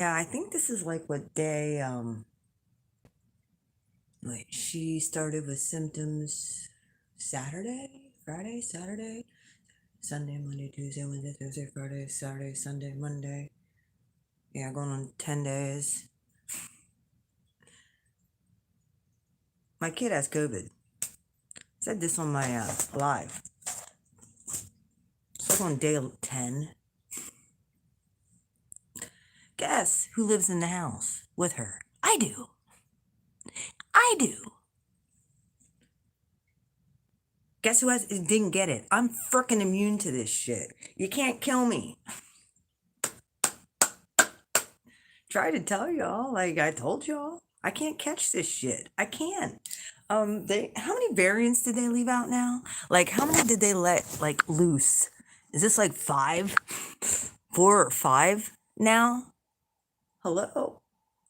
Yeah, I think this is like what day, wait, she started with symptoms Saturday, Friday, Saturday, Sunday, Monday, Tuesday, Wednesday, Thursday, Friday, Saturday, Sunday, Monday. Yeah, going on 10 days. My kid has COVID. Said this on my live. So on day 10. Guess who lives in the house with her? I do. I do. Guess who didn't get it? I'm freaking immune to this shit. You can't kill me. Try to tell y'all, like I told y'all, I can't catch this shit. I can't. They how many variants did they leave out now? Like how many did they let like loose? Is this like 5? 4 or 5 now? Hello?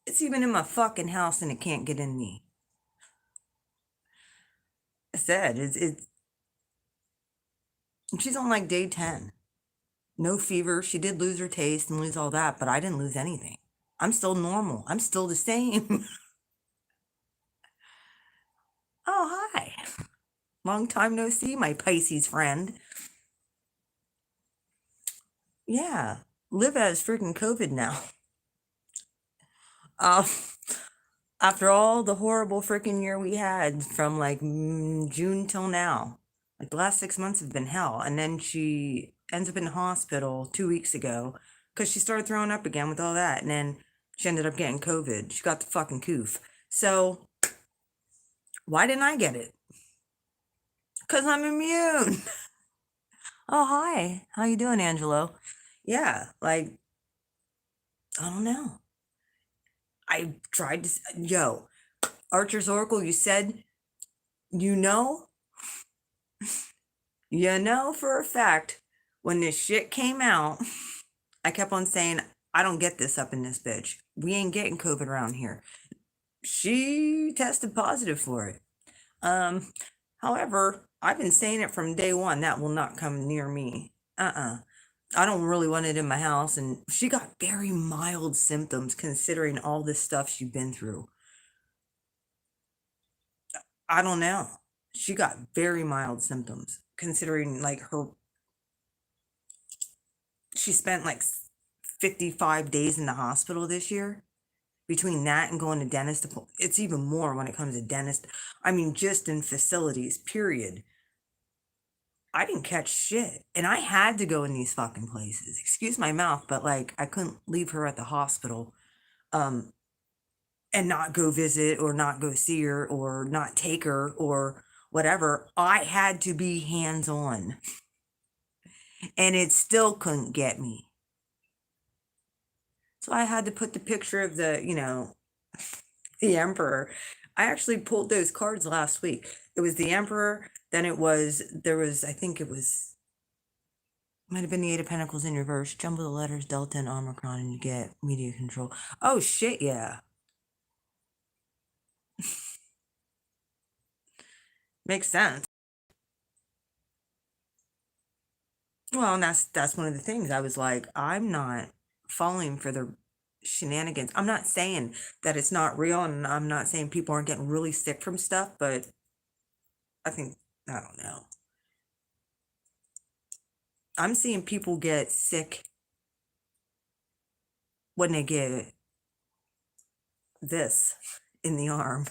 It's even in my fucking house and it can't get in me. I said it's she's on like day 10. No fever. She did lose her taste and lose all that, but I didn't lose anything. I'm still normal. I'm still the same. Oh, hi. Long time no see, my Pisces friend. Yeah, Liv has freaking COVID now. Um, after all the horrible freaking year we had from like June till now, like the last 6 months have been hell. And then she ends up in the hospital 2 weeks ago because she started throwing up again with all that. And then she ended up getting COVID. She got the fucking coof. So why didn't I get it? Because I'm immune. Oh, hi. How you doing, Angelo? Yeah, like, I don't know. I tried to, yo, Archer's Oracle, you said, you know, you know for a fact, when this shit came out, I kept on saying, I don't get this up in this bitch. We ain't getting COVID around here. She tested positive for it. Um, However, I've been saying it from day one, that will not come near me. I don't really want it in my house. And she got very mild symptoms considering all this stuff she'd been through. I don't know. She got very mild symptoms considering like she spent like 55 days in the hospital this year. Between that and going to dentist, it's even more when it comes to dentist. I mean, just in facilities, period. I didn't catch shit. And I had to go in these fucking places. Excuse my mouth, but like I couldn't leave her at the hospital um and not go visit or not go see her or not take her or whatever. I had to be hands on. And it still couldn't get me. So I had to put the picture of the emperor. I actually pulled those cards last week. It was the emperor, then there was I think it was might have been the Eight of Pentacles in reverse. Jumble the letters Delta and Omicron, and you get media control. Oh shit, yeah, makes sense. Well, and that's one of the things. I was like, I'm not falling for the shenanigans. I'm not saying that it's not real, and I'm not saying people aren't getting really sick from stuff, but I think I don't know. I'm seeing people get sick when they get this in the arm.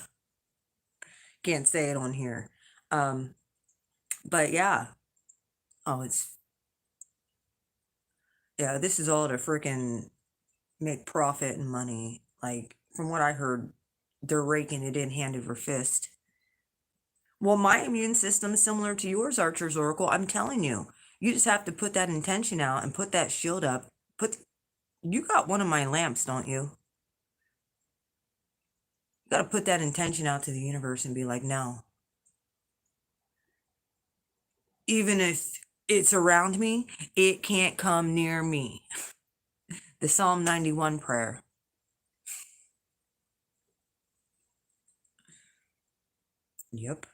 Can't say it on here. Um, but yeah. Oh, this is all to freaking make profit and money. Like, from what I heard, they're raking it in hand over fist. Well, my immune system is similar to yours, Archer's Oracle. I'm telling you. You just have to put that intention out and put that shield up. You got one of my lamps, don't you? You got to put that intention out to the universe and be like, no. Even if it's around me, it can't come near me. The Psalm 91 prayer. Yep.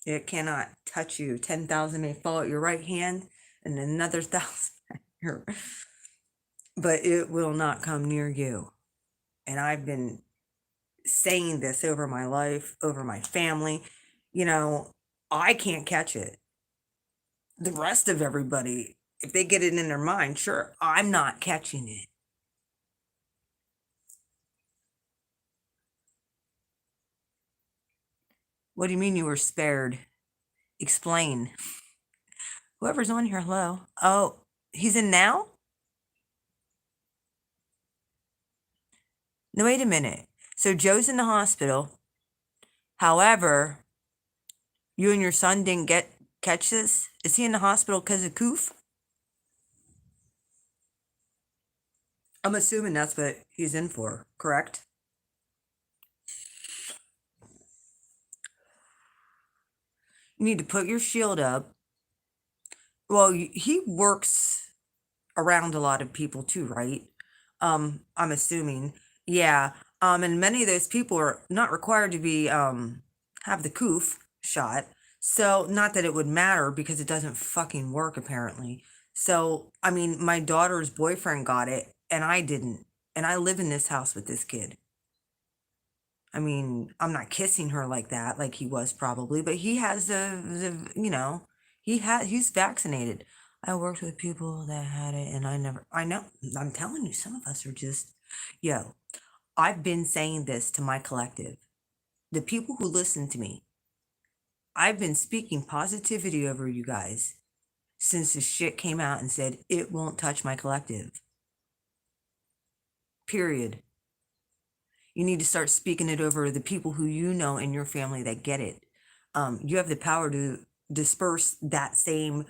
It cannot touch you. 10,000 may fall at your right hand and another 1,000 at your. but it will not come near you. And I've been saying this over my life, over my family. You know, I can't catch it. The rest of everybody, if they get it in their mind, sure, I'm not catching it. What do you mean you were spared? Explain. Whoever's on here, hello. Oh, he's in now? No, wait a minute. So Joe's in the hospital. However, you and your son didn't catch this? Is he in the hospital because of coof? I'm assuming that's what he's in for, correct? You need to put your shield up. Well, he works around a lot of people too, right? I'm assuming. Yeah. And many of those people are not required to be have the coof shot. So not that it would matter because it doesn't fucking work apparently. So I mean, my daughter's boyfriend got it and I didn't. And I live in this house with this kid. I mean, I'm not kissing her like that, like he was probably, but he has he's vaccinated. I worked with people that had it and I know, I'm telling you, some of us are just, yo, I've been saying this to my collective, the people who listen to me. I've been speaking positivity over you guys since the shit came out and said it won't touch my collective. Period. You need to start speaking it over the people who you know in your family that get it. You have the power to disperse that same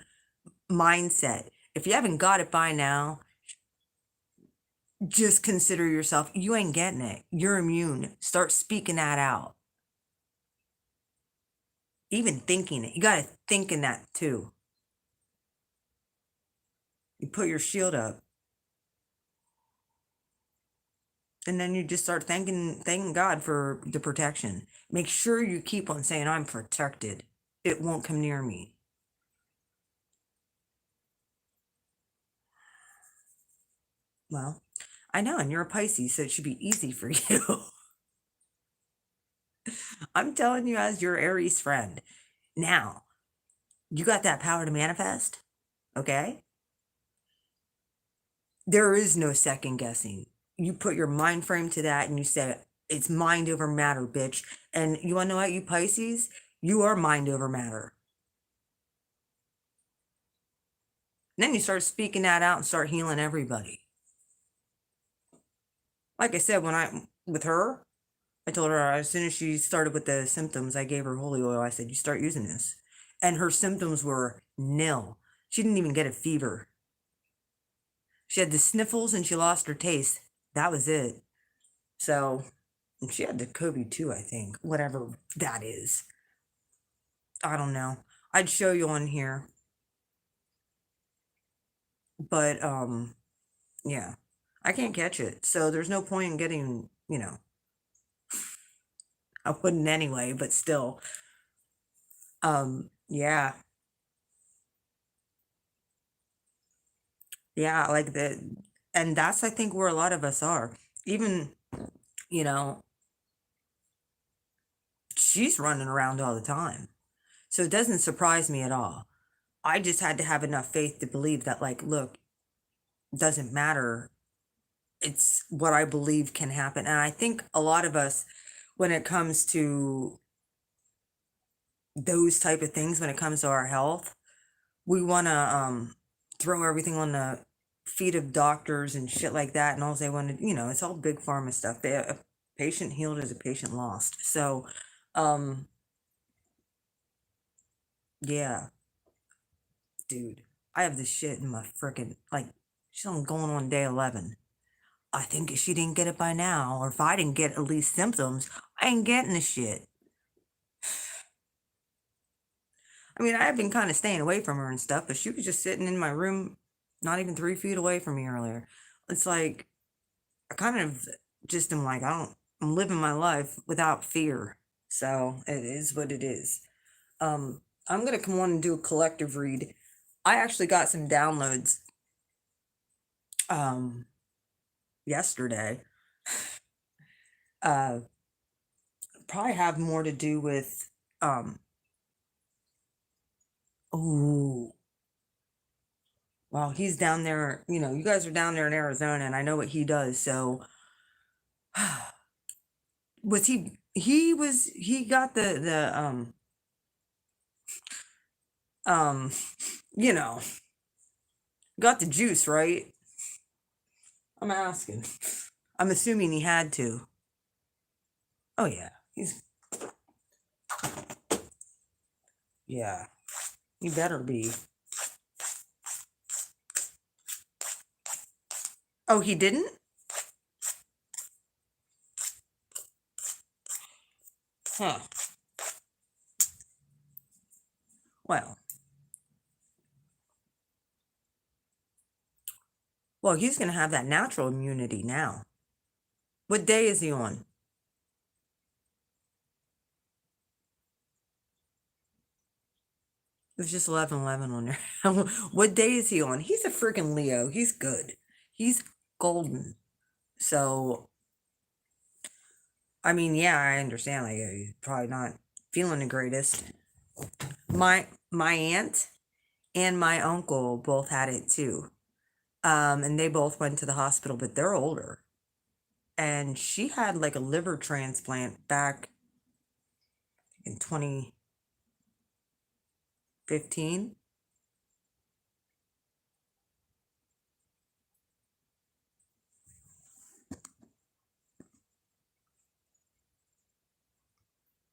mindset. If you haven't got it by now, just consider yourself, you ain't getting it. You're immune. Start speaking that out. Even thinking it. You got to think in that too. You put your shield up. And then you just start thanking God for the protection. Make sure you keep on saying, I'm protected. It won't come near me. Well, I know, and you're a Pisces, so it should be easy for you. I'm telling you as your Aries friend. Now, you got that power to manifest, okay? There is no second guessing. You put your mind frame to that and you say, it's mind over matter, bitch. And you wanna know what, you Pisces? You are mind over matter. And then you start speaking that out and start healing everybody. Like I said, with her, I told her as soon as she started with the symptoms, I gave her holy oil. I said, you start using this. And her symptoms were nil. She didn't even get a fever. She had the sniffles and she lost her taste. That was it. So, and she had the COVID too, I think. Whatever that is. I don't know. I'd show you on here. But yeah. I can't catch it. So there's no point in getting. I wouldn't anyway, but still. Yeah. Yeah, like the and that's I think where a lot of us are. Even, you know, she's running around all the time. So it doesn't surprise me at all. I just had to have enough faith to believe that, like, look, it doesn't matter. It's what I believe can happen. And I think a lot of us, when it comes to those type of things, when it comes to our health, we want to throw everything on the feet of doctors and shit like that. And all they want to, it's all big pharma stuff. A patient healed is a patient lost. So, um, yeah, dude, I have this shit in my freaking, like, she's on going on day 11. I think if she didn't get it by now, or if I didn't get at least symptoms, I ain't getting the shit. I mean, I've been kind of staying away from her and stuff, but she was just sitting in my room, not even 3 feet away from me earlier. It's like, I kind of just am like, I'm living my life without fear. So it is what it is. I'm gonna come on and do a collective read. I actually got some downloads. yesterday. Uh, Probably have more to do with, um, oh, well, he's down there, you guys are down there in Arizona and I know what he does. So he got um, you know, got the juice, right? I'm asking. I'm assuming he had to. Oh yeah. Yeah. He better be. Oh, he didn't? Huh. Well, he's going to have that natural immunity now. What day is he on? It was just 11/11 on there. What day is he on? He's a freaking Leo. He's good. He's golden. So, I mean, yeah, I understand. Like, he's probably not feeling the greatest. My aunt and my uncle both had it too. And they both went to the hospital, but they're older. And she had like a liver transplant back in 2015.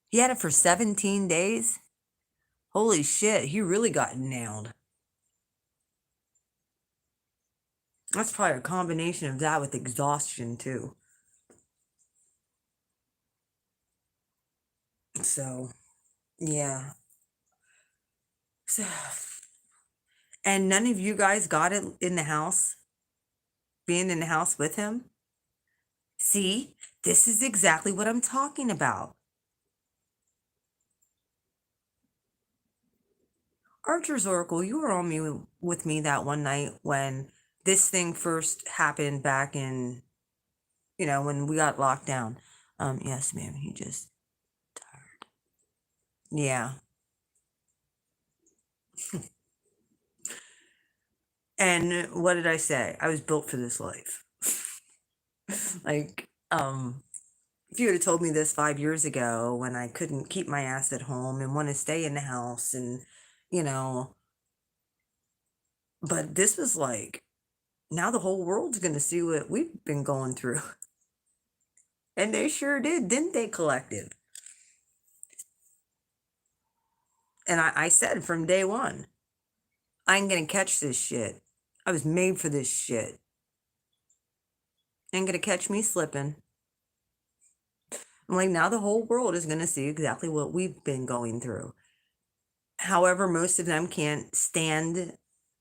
He had it for 17 days. Holy shit, he really got nailed. That's probably a combination of that with exhaustion too. So, yeah. So, and none of you guys got it in the house, being in the house with him? See, this is exactly what I'm talking about. Archer's Oracle, you were on me with me that one night when this thing first happened back in, when we got locked down. Yes, ma'am, he just tired. Yeah. And what did I say? I was built for this life. Like, if you would have told me this 5 years ago when I couldn't keep my ass at home and want to stay in the house and, you know, but this was like, now the whole world's going to see what we've been going through. And they sure did, didn't they, collective? And I said from day one, I ain't going to catch this shit. I was made for this shit. Ain't going to catch me slipping. I'm like, now the whole world is going to see exactly what we've been going through. However, most of them can't stand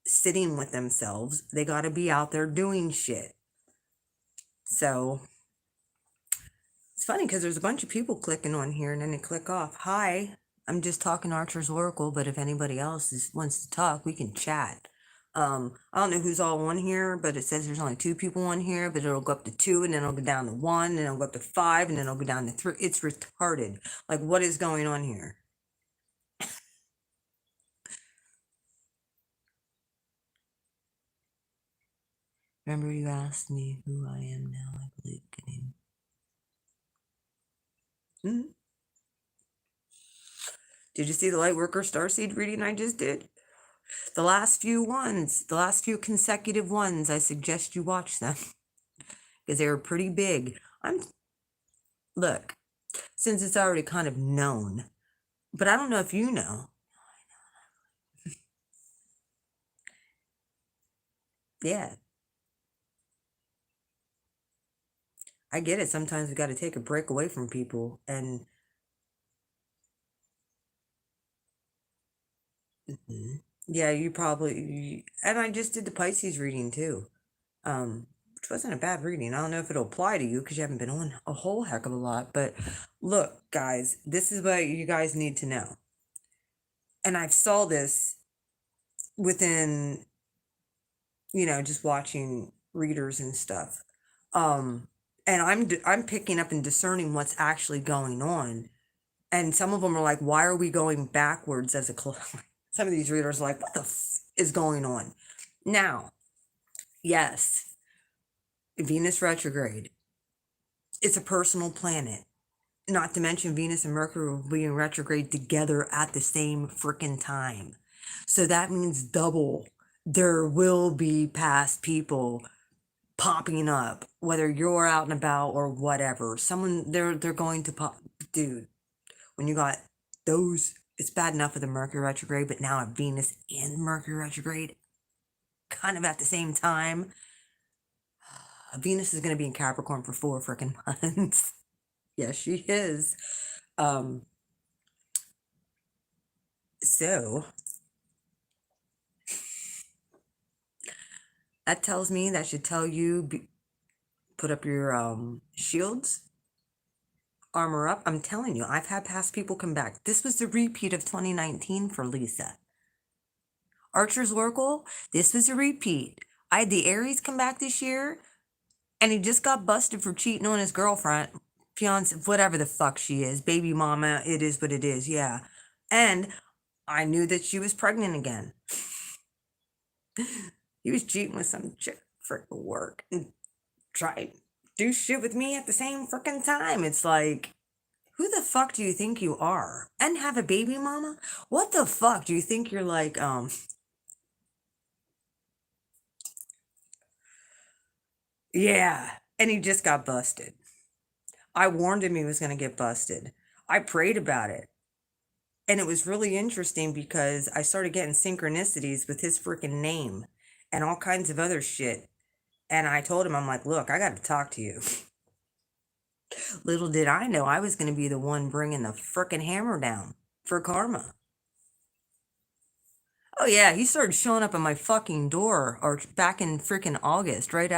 sitting with themselves. They got to be out there doing shit. So it's funny because there's a bunch of people clicking on here and then they click off. Hi, I'm just talking Archer's Oracle, but if anybody else wants to talk, we can chat. I don't know who's all on here, but it says there's only 2 people on here, but it'll go up to 2 and then it'll go down to 1 and it'll go up to 5 and then it'll go down to 3. It's retarded. Like, what is going on here? Remember you asked me who I am now, I believe, getting. Hmm? Did you see the Lightworker Starseed reading I just did? The last few consecutive ones, I suggest you watch them because they were pretty big. Look, since it's already kind of known, but I don't know if you know. Yeah, I get it. Sometimes we got to take a break away from people, and Mhm. Yeah, and I just did the Pisces reading too, which wasn't a bad reading. I don't know if it'll apply to you because you haven't been on a whole heck of a lot, but look, guys, this is what you guys need to know. And I saw this within, just watching readers and stuff. Um, and I'm picking up and discerning what's actually going on. And some of them are like, why are we going backwards as a some of these readers are like, what the is going on? Now, yes, Venus retrograde. It's a personal planet. Not to mention Venus and Mercury will be in retrograde together at the same freaking time. So that means double. There will be past people popping up, whether you're out and about or whatever. Someone they're going to pop, dude. When you got those, it's bad enough with the Mercury retrograde, but now a Venus and Mercury retrograde, kind of at the same time. Venus is going to be in Capricorn for 4 freaking months. Yes, she is. Um, so that tells me that should tell you put up your shields, armor up. I'm telling you, I've had past people come back. This was the repeat of 2019 for Lisa. Archer's Oracle, this was a repeat. I had the Aries come back this year, and he just got busted for cheating on his girlfriend, fiance, whatever the fuck she is, baby mama. It is what it is, yeah. And I knew that she was pregnant again. He was cheating with some chick for work and try do shit with me at the same freaking time. It's like, who the fuck do you think you are? And have a baby mama? What the fuck do you think you're like, yeah. And he just got busted. I warned him he was going to get busted. I prayed about it. And it was really interesting because I started getting synchronicities with his freaking name and all kinds of other shit. And I told him, I'm like, look, I got to talk to you. Little did I know I was going to be the one bringing the frickin' hammer down for karma. Oh yeah, he started showing up at my fucking door, or back in freaking August, right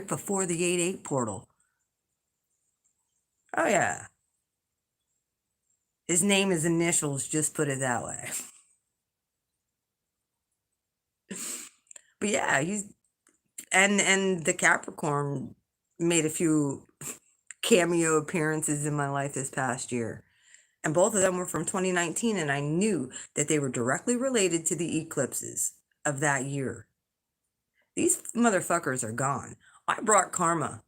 before the 8/8 portal. Oh yeah, his name is initials. Just put it that way. But yeah, he's and the Capricorn made a few cameo appearances in my life this past year. And both of them were from 2019, and I knew that they were directly related to the eclipses of that year. These motherfuckers are gone. I brought karma.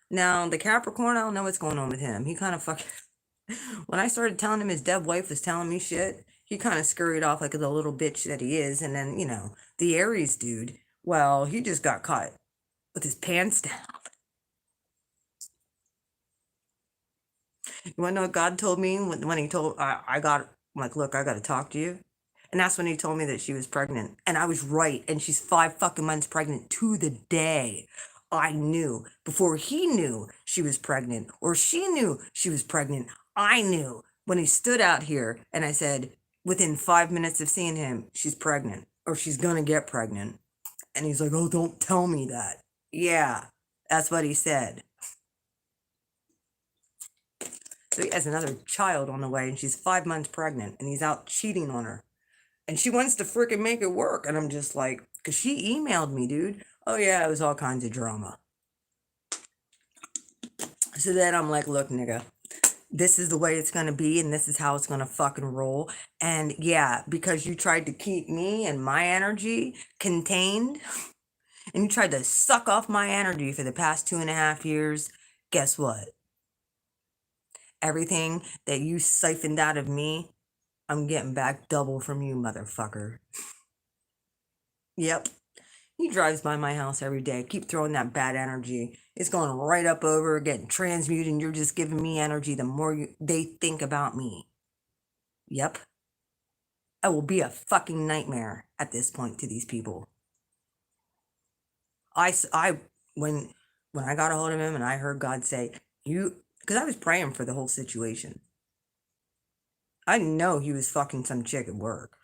Now, the Capricorn, I don't know what's going on with him. He kind of fucking. When I started telling him his dead wife was telling me shit, he kind of scurried off like the little bitch that he is. And then, the Aries dude, well, he just got caught with his pants down. You want to know what God told me when he told I got I'm like, look, I got to talk to you. And that's when he told me that she was pregnant, and I was right. And she's 5 fucking months pregnant to the day. I knew before he knew she was pregnant, or she knew she was pregnant. I knew when he stood out here, and I said, within 5 minutes of seeing him, she's pregnant, or she's gonna get pregnant. And he's like, oh, don't tell me that. Yeah, that's what he said. So he has another child on the way, and she's 5 months pregnant, and he's out cheating on her. And she wants to freaking make it work. And I'm just like, because she emailed me, dude. Oh, yeah, it was all kinds of drama. So then I'm like, look, nigga, this is the way it's going to be, and this is how it's going to fucking roll. And yeah, because you tried to keep me and my energy contained, and you tried to suck off my energy for the past 2.5 years, guess what? Everything that you siphoned out of me, I'm getting back double from you, motherfucker. Yep. He drives by my house every day. Keep throwing that bad energy. It's going right up over, getting transmuted, and you're just giving me energy the more they think about me. Yep. I will be a fucking nightmare at this point to these people. When I got a hold of him and I heard God say, because I was praying for the whole situation. I know he was fucking some chick at work.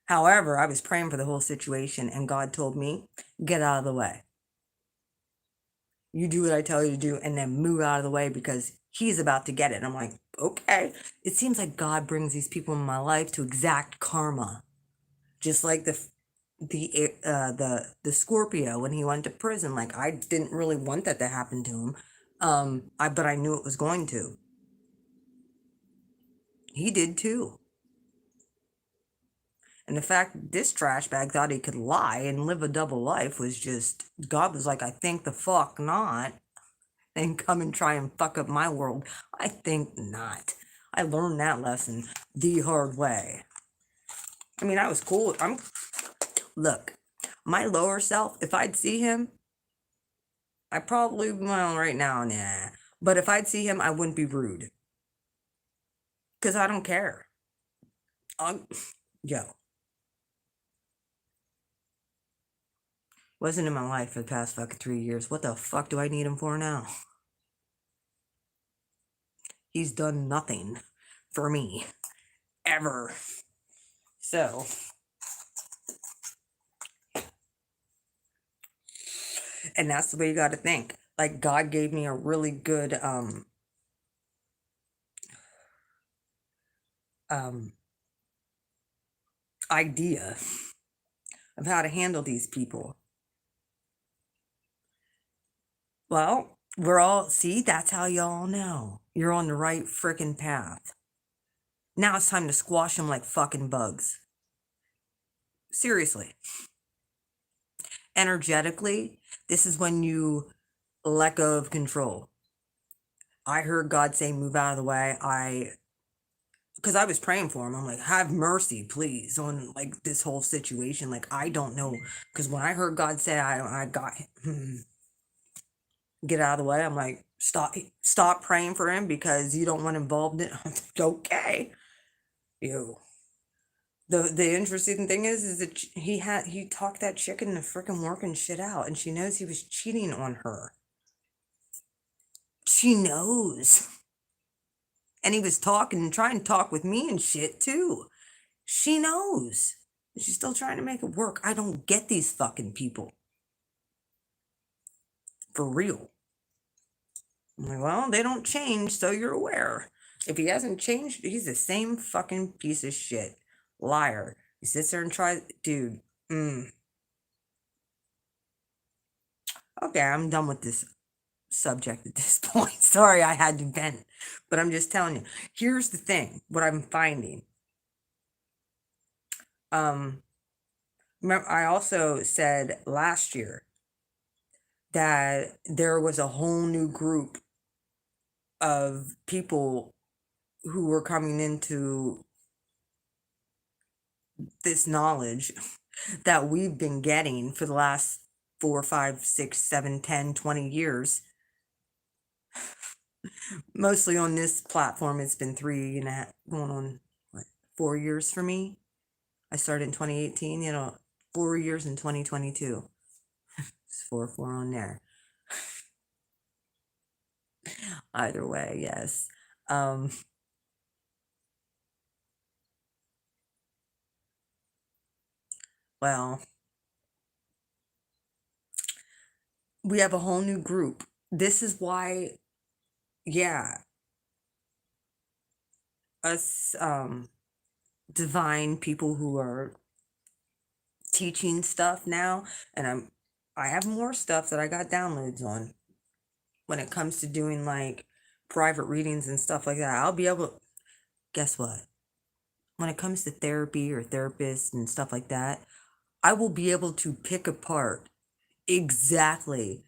However, I was praying for the whole situation, and God told me, get out of the way. You do what I tell you to do, and then move out of the way because he's about to get it. And I'm like, okay. It seems like God brings these people in my life to exact karma. Just like the Scorpio when he went to prison. Like, I didn't really want that to happen to him. But I knew it was going to. He did too. And the fact this trash bag thought he could lie and live a double life was just, God was like, I think the fuck not. And come and try and fuck up my world. I think not. I learned that lesson the hard way. I mean, I was cool. Look, my lower self, if I'd see him, I probably, well, right now, nah. But if I'd see him, I wouldn't be rude. Because I don't care. Yo. Wasn't in my life for the past fucking 3 years. What the fuck do I need him for now? He's done nothing for me. Ever. So. And that's the way you got to think. Like, God gave me a really good idea of how to handle these people. Well, see, that's how y'all know you're on the right frickin' path. Now it's time to squash them like fucking bugs. Seriously. Energetically, this is when you let go of control. I heard God say, move out of the way. Because I was praying for him. I'm like, have mercy, please, on like this whole situation. Like, I don't know. Because when I heard God say, I got get out of the way, I'm like, stop praying for him because you don't want involved in it. Okay. The interesting thing is that he talked that chick into freaking working shit out, and she knows he was cheating on her. She knows. And he was trying to talk with me and shit too. She knows. She's still trying to make it work. I don't get these fucking people. For real. I'm like, well, they don't change, so you're aware. If he hasn't changed, he's the same fucking piece of shit. Liar. He sits there and tries, dude. Okay, I'm done with this subject at this point. Sorry I had to vent. But I'm just telling you. Here's the thing, what I'm finding. Remember, I also said last year that there was a whole new group of people who were coming into this knowledge that we've been getting for the last 4, 5, 6, 7, 10, 20 years. Mostly on this platform, it's been 3.5, going on 4 years for me. I started in 2018, 4 years in 2022. It's 4 on there. Either way, yes. Well, we have a whole new group. This is why, yeah, us divine people who are teaching stuff now, and I have more stuff that I got downloads on when it comes to doing like private readings and stuff like that. I'll be able to, guess what? When it comes to therapy or therapists and stuff like that, I will be able to pick apart exactly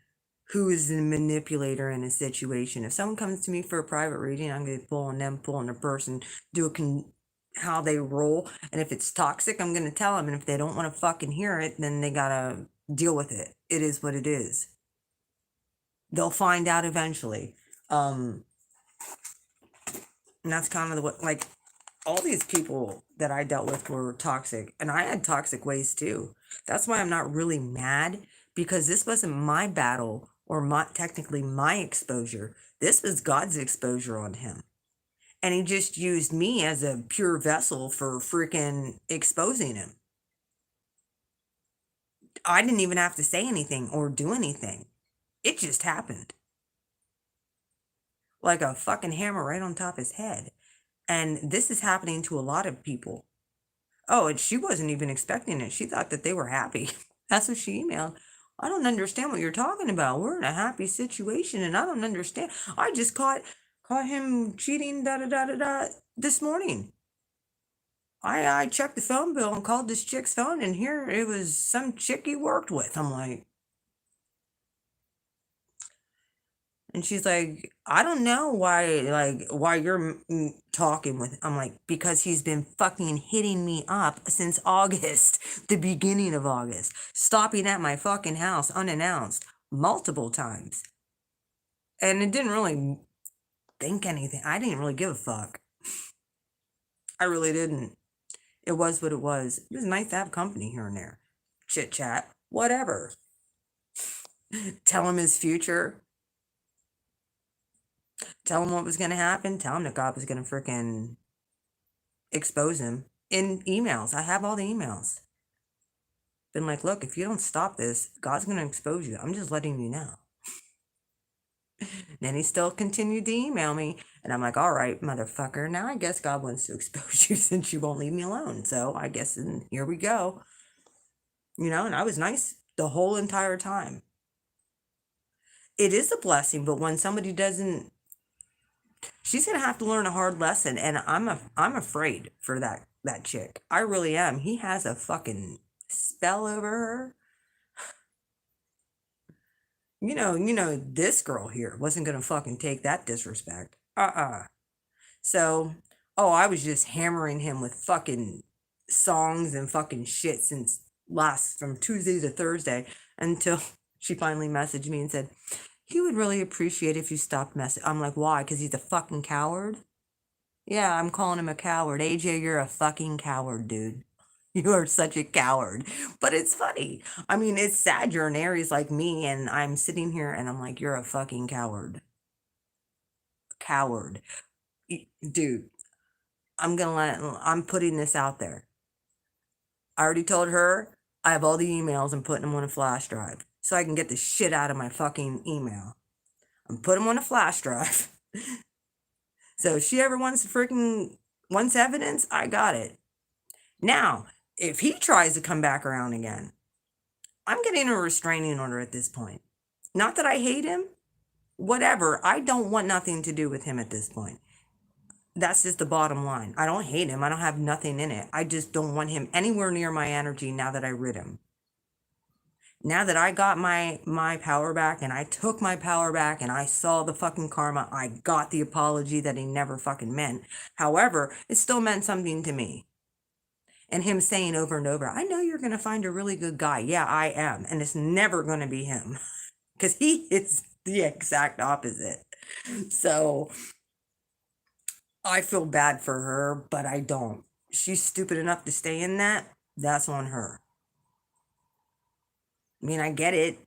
who is the manipulator in a situation. If someone comes to me for a private reading, I'm going to pull on them, pull on the person, how they roll. And if it's toxic, I'm going to tell them. And if they don't want to fucking hear it, then they got to deal with it. It is what it is. They'll find out eventually. And that's kind of like all these people that I dealt with were toxic, and I had toxic ways too. That's why I'm not really mad, because this wasn't my battle or technically my exposure. This was God's exposure on him. And he just used me as a pure vessel for freaking exposing him. I didn't even have to say anything or do anything. It just happened. Like a fucking hammer right on top of his head. And this is happening to a lot of people. Oh, and she wasn't even expecting it. She thought that they were happy. That's what she emailed. I don't understand what you're talking about. We're in a happy situation and I don't understand. I just caught him cheating da da da da da this morning. I checked the phone bill and called this chick's phone and here it was some chick he worked with. I'm like, and she's like, I don't know why you're talking with. I'm like, because he's been fucking hitting me up since August, the beginning of August, stopping at my fucking house unannounced multiple times. And it didn't really think anything. I didn't really give a fuck. I really didn't. It was what it was. It was nice to have company here and there. Chit chat, whatever. Tell him his future. Tell him what was going to happen. Tell him that God was going to freaking expose him in emails. I have all the emails. Been like, look, if you don't stop this, God's going to expose you. I'm just letting you know. Then he still continued to email me. And I'm like, all right, motherfucker. Now I guess God wants to expose you since you won't leave me alone. So I guess here we go. And I was nice the whole entire time. It is a blessing, but when somebody doesn't, she's gonna have to learn a hard lesson, and I'm afraid for that chick. I really am. He has a fucking spell over her. This girl here wasn't gonna fucking take that disrespect. So, oh, I was just hammering him with fucking songs and fucking shit since from Tuesday to Thursday until she finally messaged me and said, he would really appreciate if you stopped messing. I'm like, why? Because he's a fucking coward? Yeah, I'm calling him a coward. AJ, you're a fucking coward, dude. You are such a coward. But it's funny. I mean, it's sad you're an Aries like me, and I'm sitting here and I'm like, you're a fucking coward. Coward. Dude, I'm putting this out there. I already told her I have all the emails. I'm putting them on a flash drive so I can get the shit out of my fucking email. I'm putting them on a flash drive. So if she ever wants evidence, I got it. Now, if he tries to come back around again, I'm getting a restraining order at this point. Not that I hate him, whatever. I don't want nothing to do with him at this point. That's just the bottom line. I don't hate him. I don't have nothing in it. I just don't want him anywhere near my energy now that I rid him. Now that I got my power back and I took my power back and I saw the fucking karma, I got the apology that he never fucking meant. However, it still meant something to me. And him saying over and over, I know you're going to find a really good guy. Yeah, I am. And it's never going to be him because he is the exact opposite. So I feel bad for her, but I don't. She's stupid enough to stay in that. That's on her. I mean, I get it.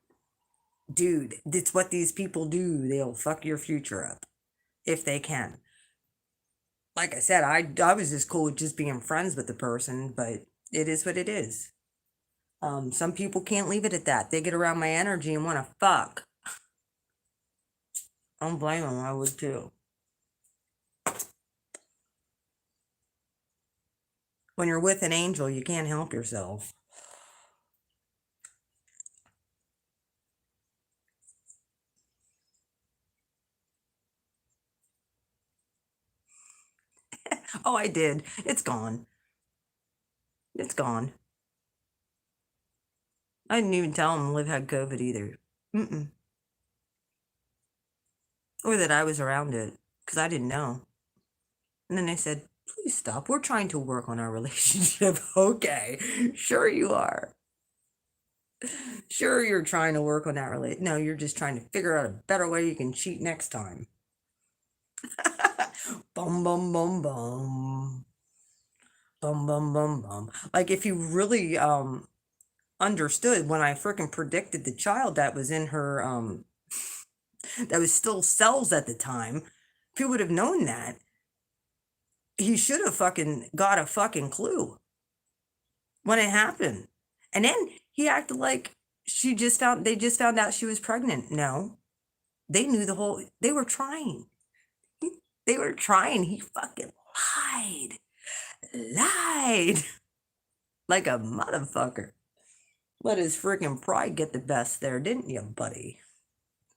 Dude, it's what these people do. They'll fuck your future up if they can. Like I said, I was just cool with just being friends with the person, but it is what it is. Some people can't leave it at that. They get around my energy and want to fuck. I don't blame them. I would too. When you're with an angel, you can't help yourself. Oh, I did. It's gone. It's gone. I didn't even tell him Liv had COVID either. Mm-mm. Or that I was around it, because I didn't know. And then they said, please stop. We're trying to work on our relationship. Okay, sure you are. Sure you're trying to work on that relationship. No, you're just trying to figure out a better way you can cheat next time. Bum, bum, bum, bum. Bum, bum, bum, bum. Like, if you really understood when I freaking predicted the child that was in her that was still cells at the time, if he would have known that, he should have fucking got a fucking clue when it happened. And then he acted like they just found out she was pregnant. No, they knew they were trying. They were trying. He fucking lied. like a motherfucker. Let his freaking pride get the best there, didn't you, buddy?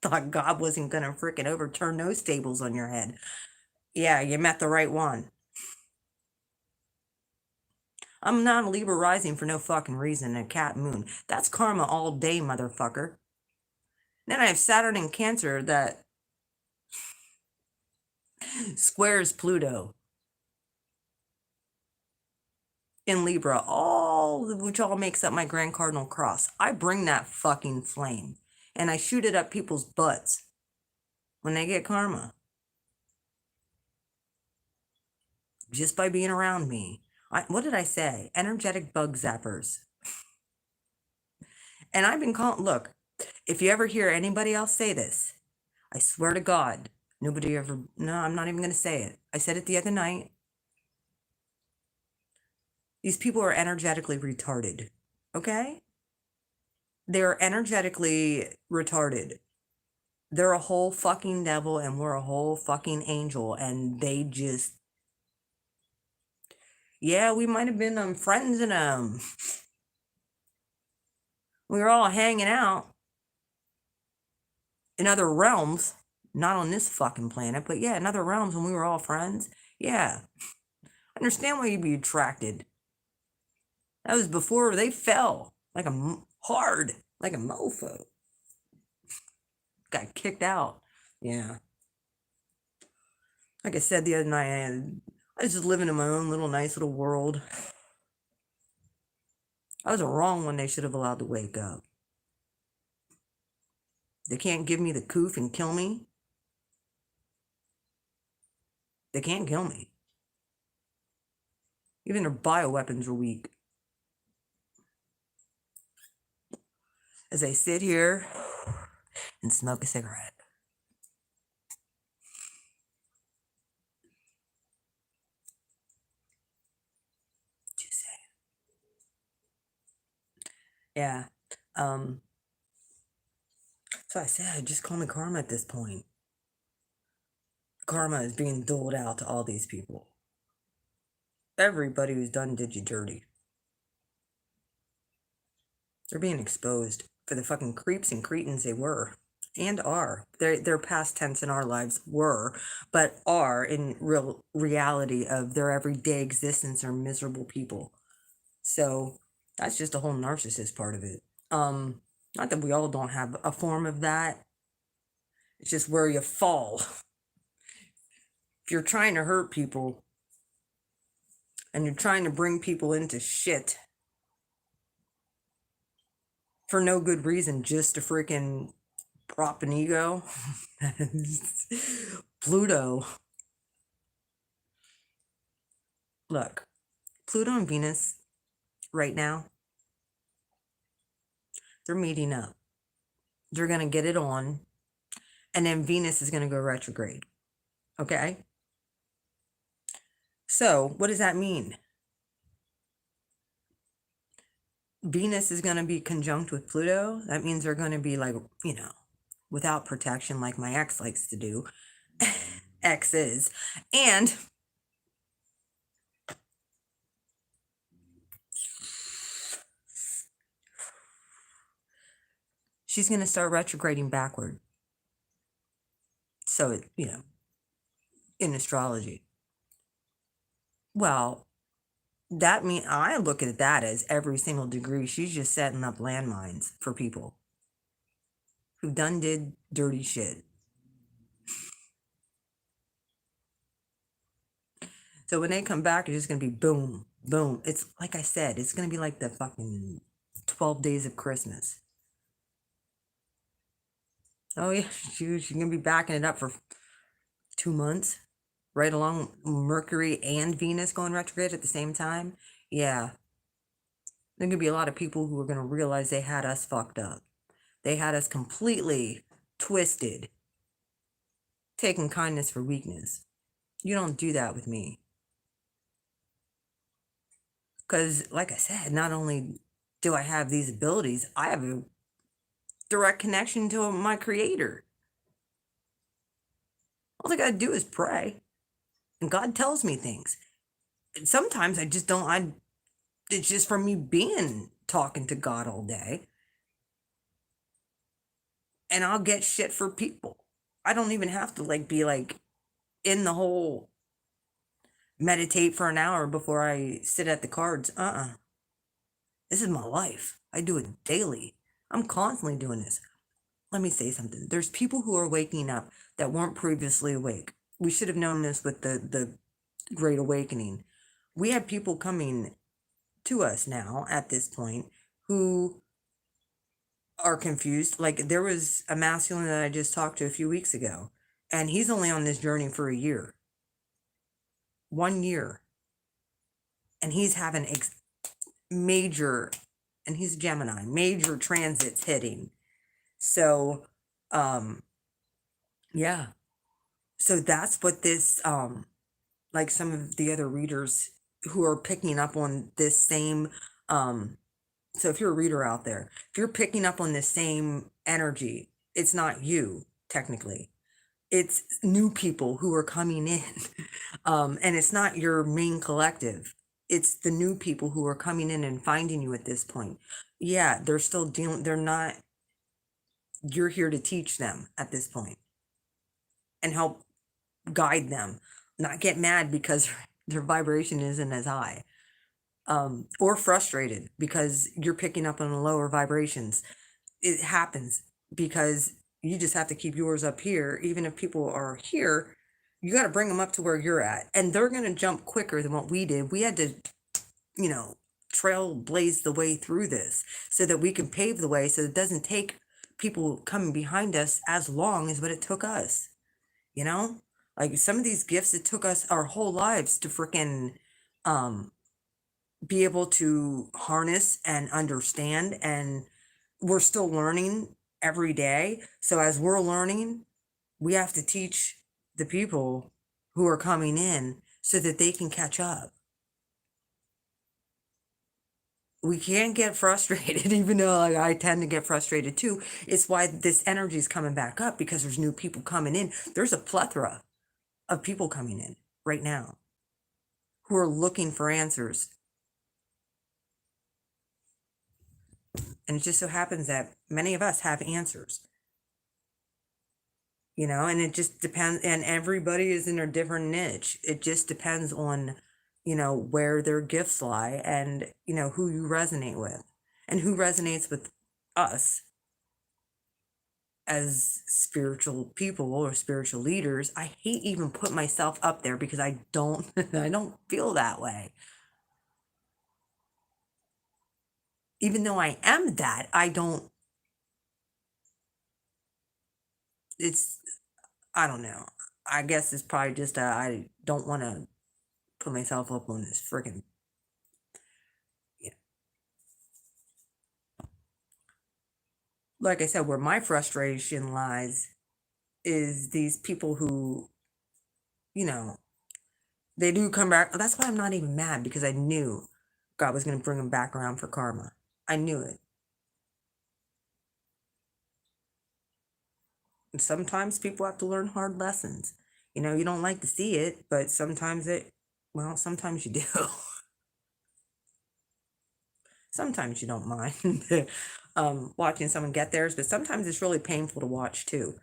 Thought God wasn't gonna freaking overturn those tables on your head. Yeah, you met the right one. I'm not a Libra rising for no fucking reason, a cat moon. That's karma all day, motherfucker. Then I have Saturn in Cancer that squares Pluto in Libra, which all makes up my Grand Cardinal Cross. I bring that fucking flame and I shoot it up people's butts when they get karma just by being around me. What did I say? Energetic bug zappers. And I've been calling, look, if you ever hear anybody else say this, I swear to God, nobody ever, no, I'm not even going to say it. I said it the other night. These people are energetically retarded, okay? They're energetically retarded. They're a whole fucking devil and we're a whole fucking angel. And they just, yeah, we might have been friends and we were all hanging out in other realms, not on this fucking planet, but yeah, in other realms when we were all friends. Yeah, I understand why you'd be attracted. That was before they fell like hard, like a mofo. Got kicked out. Yeah. Like I said the other night, I was just living in my own little nice little world. I was the wrong one they should have allowed to wake up. They can't give me the coof and kill me. They can't kill me. Even their bioweapons are weak. As I sit here and smoke a cigarette. Just saying. Yeah. So I said, just call me karma at this point. Karma is being doled out to all these people. Everybody who's did you dirty. They're being exposed for the fucking creeps and cretins they were and are. They're past tense in our lives were, but are in real reality of their everyday existence are miserable people. So that's just a whole narcissist part of it. Not that we all don't have a form of that. It's just where you fall. If you're trying to hurt people and you're trying to bring people into shit for no good reason, just to freaking prop an ego. Pluto. Look, Pluto and Venus right now, they're meeting up. They're going to get it on. And then Venus is going to go retrograde. Okay? So, what does that mean? Venus is going to be conjunct with Pluto. That means they're going to be like, without protection, like my ex likes to do. Ex is. And she's going to start retrograding backward. So, in astrology. Well, that means I look at that as every single degree she's just setting up landmines for people who did dirty shit. So when they come back, it's just gonna be boom, boom. It's like I said, it's gonna be like the fucking 12 days of Christmas. Oh yeah, she's gonna be backing it up for 2 months, right along Mercury and Venus going retrograde at the same time. Yeah, there's gonna be a lot of people who are gonna realize they had us fucked up. They had us completely twisted, taking kindness for weakness. You don't do that with me. Because, like I said, not only do I have these abilities, I have a direct connection to my creator. All I gotta do is pray. And God tells me things. And sometimes I just don't, It's just from me being talking to God all day. And I'll get shit for people. I don't even have to like be like in the whole meditate for an hour before I sit at the cards. This is my life. I do it daily. I'm constantly doing this. Let me say something. There's people who are waking up that weren't previously awake. We should have known this with the Great Awakening. We have people coming to us now at this point who are confused. Like there was a masculine that I just talked to a few weeks ago, and he's only on this journey for a year. 1 year. And he's having major, and he's a Gemini, major transits hitting. So, yeah. So that's what this, like some of the other readers who are picking up on this same, so if you're a reader out there, if you're picking up on the same energy, it's not you, technically. It's new people who are coming in. And it's not your main collective. It's the new people who are coming in and finding you at this point. Yeah, they're still dealing, they're not, you're here to teach them at this point and help guide them, not get mad because their vibration isn't as high. Or frustrated because you're picking up on the lower vibrations. It happens because you just have to keep yours up here. Even if people are here, you got to bring them up to where you're at. And they're going to jump quicker than what we did. We had to, trailblaze the way through this so that we can pave the way so it doesn't take people coming behind us as long as what it took us. You know? Like some of these gifts, it took us our whole lives to freaking be able to harness and understand, and we're still learning every day. So as we're learning, we have to teach the people who are coming in so that they can catch up. We can't get frustrated, even though like, I tend to get frustrated too. It's why this energy is coming back up, because there's new people coming in. There's a plethora of people coming in right now who are looking for answers. And it just so happens that many of us have answers, and it just depends. And everybody is in a different niche. It just depends on, where their gifts lie and, who you resonate with and who resonates with us as spiritual people or spiritual leaders. I hate even put myself up there because I don't, I don't feel that way. Even though I am that, I don't, it's, I don't know. I guess it's probably just I don't want to put myself up on this freaking, yeah. Like I said, where my frustration lies is these people who, you know, they do come back. That's why I'm not even mad, because I knew God was going to bring them back around for karma. I knew it. And sometimes people have to learn hard lessons. You don't like to see it, but sometimes you do. Sometimes you don't mind watching someone get theirs, but sometimes it's really painful to watch too.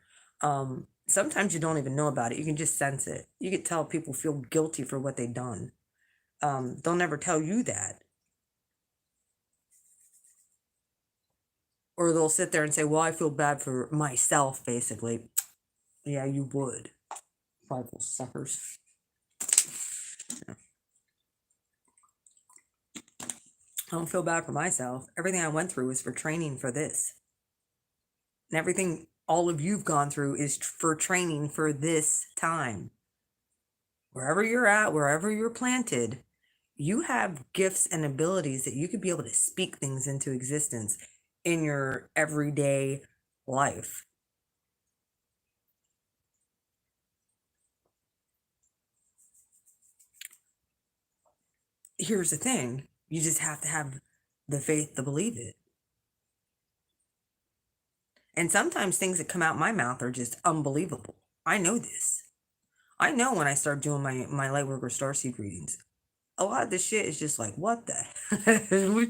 Sometimes you don't even know about it. You can just sense it. You can tell people feel guilty for what they've done. They'll never tell you that. Or they'll sit there and say, well, I feel bad for myself, basically. Yeah, you would. Prideful suckers. I don't feel bad for myself. Everything I went through was for training for this. And everything all of you've gone through is for training for this time. Wherever you're at, wherever you're planted, you have gifts and abilities that you could be able to speak things into existence in your everyday life. Here's the thing, you just have to have the faith to believe it. And sometimes things that come out my mouth are just unbelievable. I know this. I know when I start doing my Lightworker Starseed readings. a lot of the shit is just like, what the what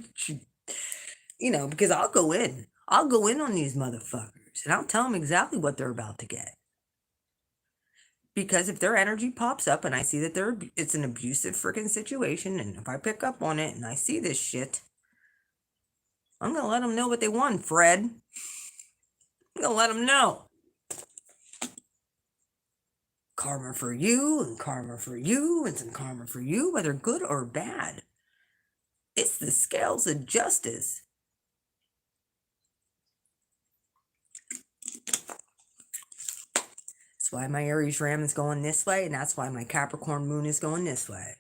because I'll go in on these motherfuckers and I'll tell them exactly what they're about to get. Because if their energy pops up and I see that it's an abusive freaking situation, and if I pick up on it and I see this shit, I'm gonna let them know what they want, Fred. I'm gonna let them know. Karma for you, and karma for you, and some karma for you, whether good or bad. It's the scales of justice. That's why my Aries Ram is going this way, and that's why my Capricorn Moon is going this way.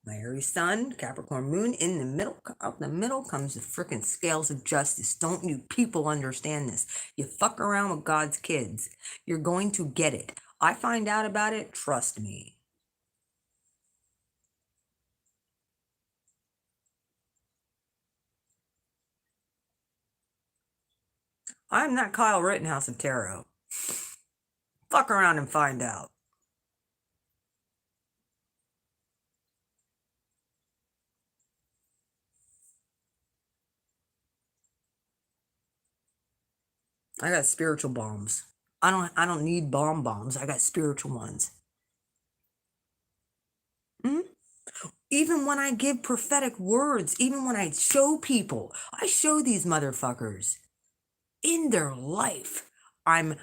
My Aries Sun, Capricorn Moon, in the middle, out the middle comes the freaking scales of justice. Don't you people understand this? You fuck around with God's kids, you're going to get it. I find out about it, trust me. I'm not Kyle Rittenhouse of Tarot. Fuck around and find out. I got spiritual bombs. I don't need bombs. I got spiritual ones. Hmm? Even when I give prophetic words, even when I show people, I show these motherfuckers in their life, I'm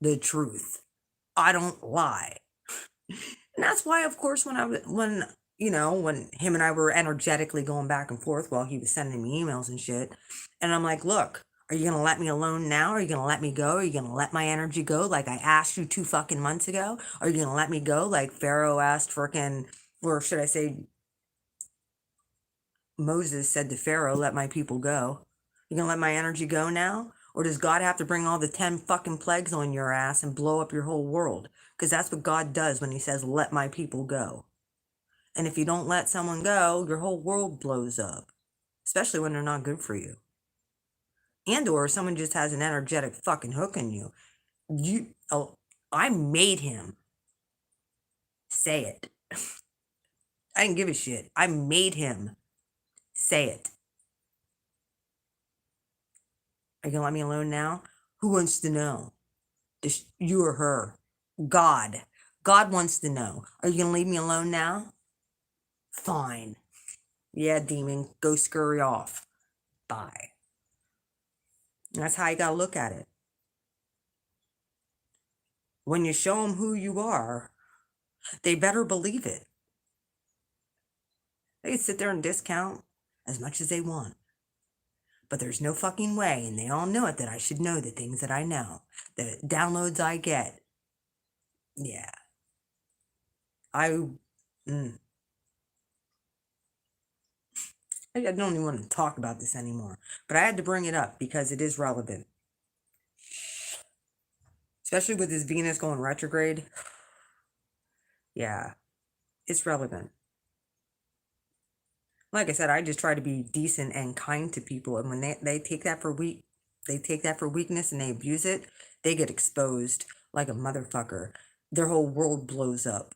the truth. I don't lie. And that's why, of course, when when him and I were energetically going back and forth while he was sending me emails and shit, and I'm like, look, are you gonna let me alone now? Are you gonna let me go? Are you gonna let my energy go like I asked you 2 fucking months ago? Are you gonna let me go like Pharaoh asked frickin', or should I say, Moses said to Pharaoh, let my people go? You gonna let my energy go now? Or does God have to bring all the 10 fucking plagues on your ass and blow up your whole world? Because that's what God does when he says, let my people go. And if you don't let someone go, your whole world blows up, especially when they're not good for you. And or someone just has an energetic fucking hook in you. I made him say it. I didn't give a shit. I made him say it. Are you gonna let me alone now? Who wants to know? You or her? God. God wants to know. Are you gonna leave me alone now? Fine. Yeah, demon, go scurry off. Bye. And that's how you gotta look at it. When you show them who you are, they better believe it. They can sit there and discount as much as they want. But there's no fucking way, and they all know it, that I should know the things that I know. The downloads I get. Yeah. I don't even want to talk about this anymore. But I had to bring it up because it is relevant. Especially with this Venus going retrograde. Yeah. It's relevant. Like I said, I just try to be decent and kind to people, and when they take that for weakness and they abuse it, they get exposed like a motherfucker. Their whole world blows up,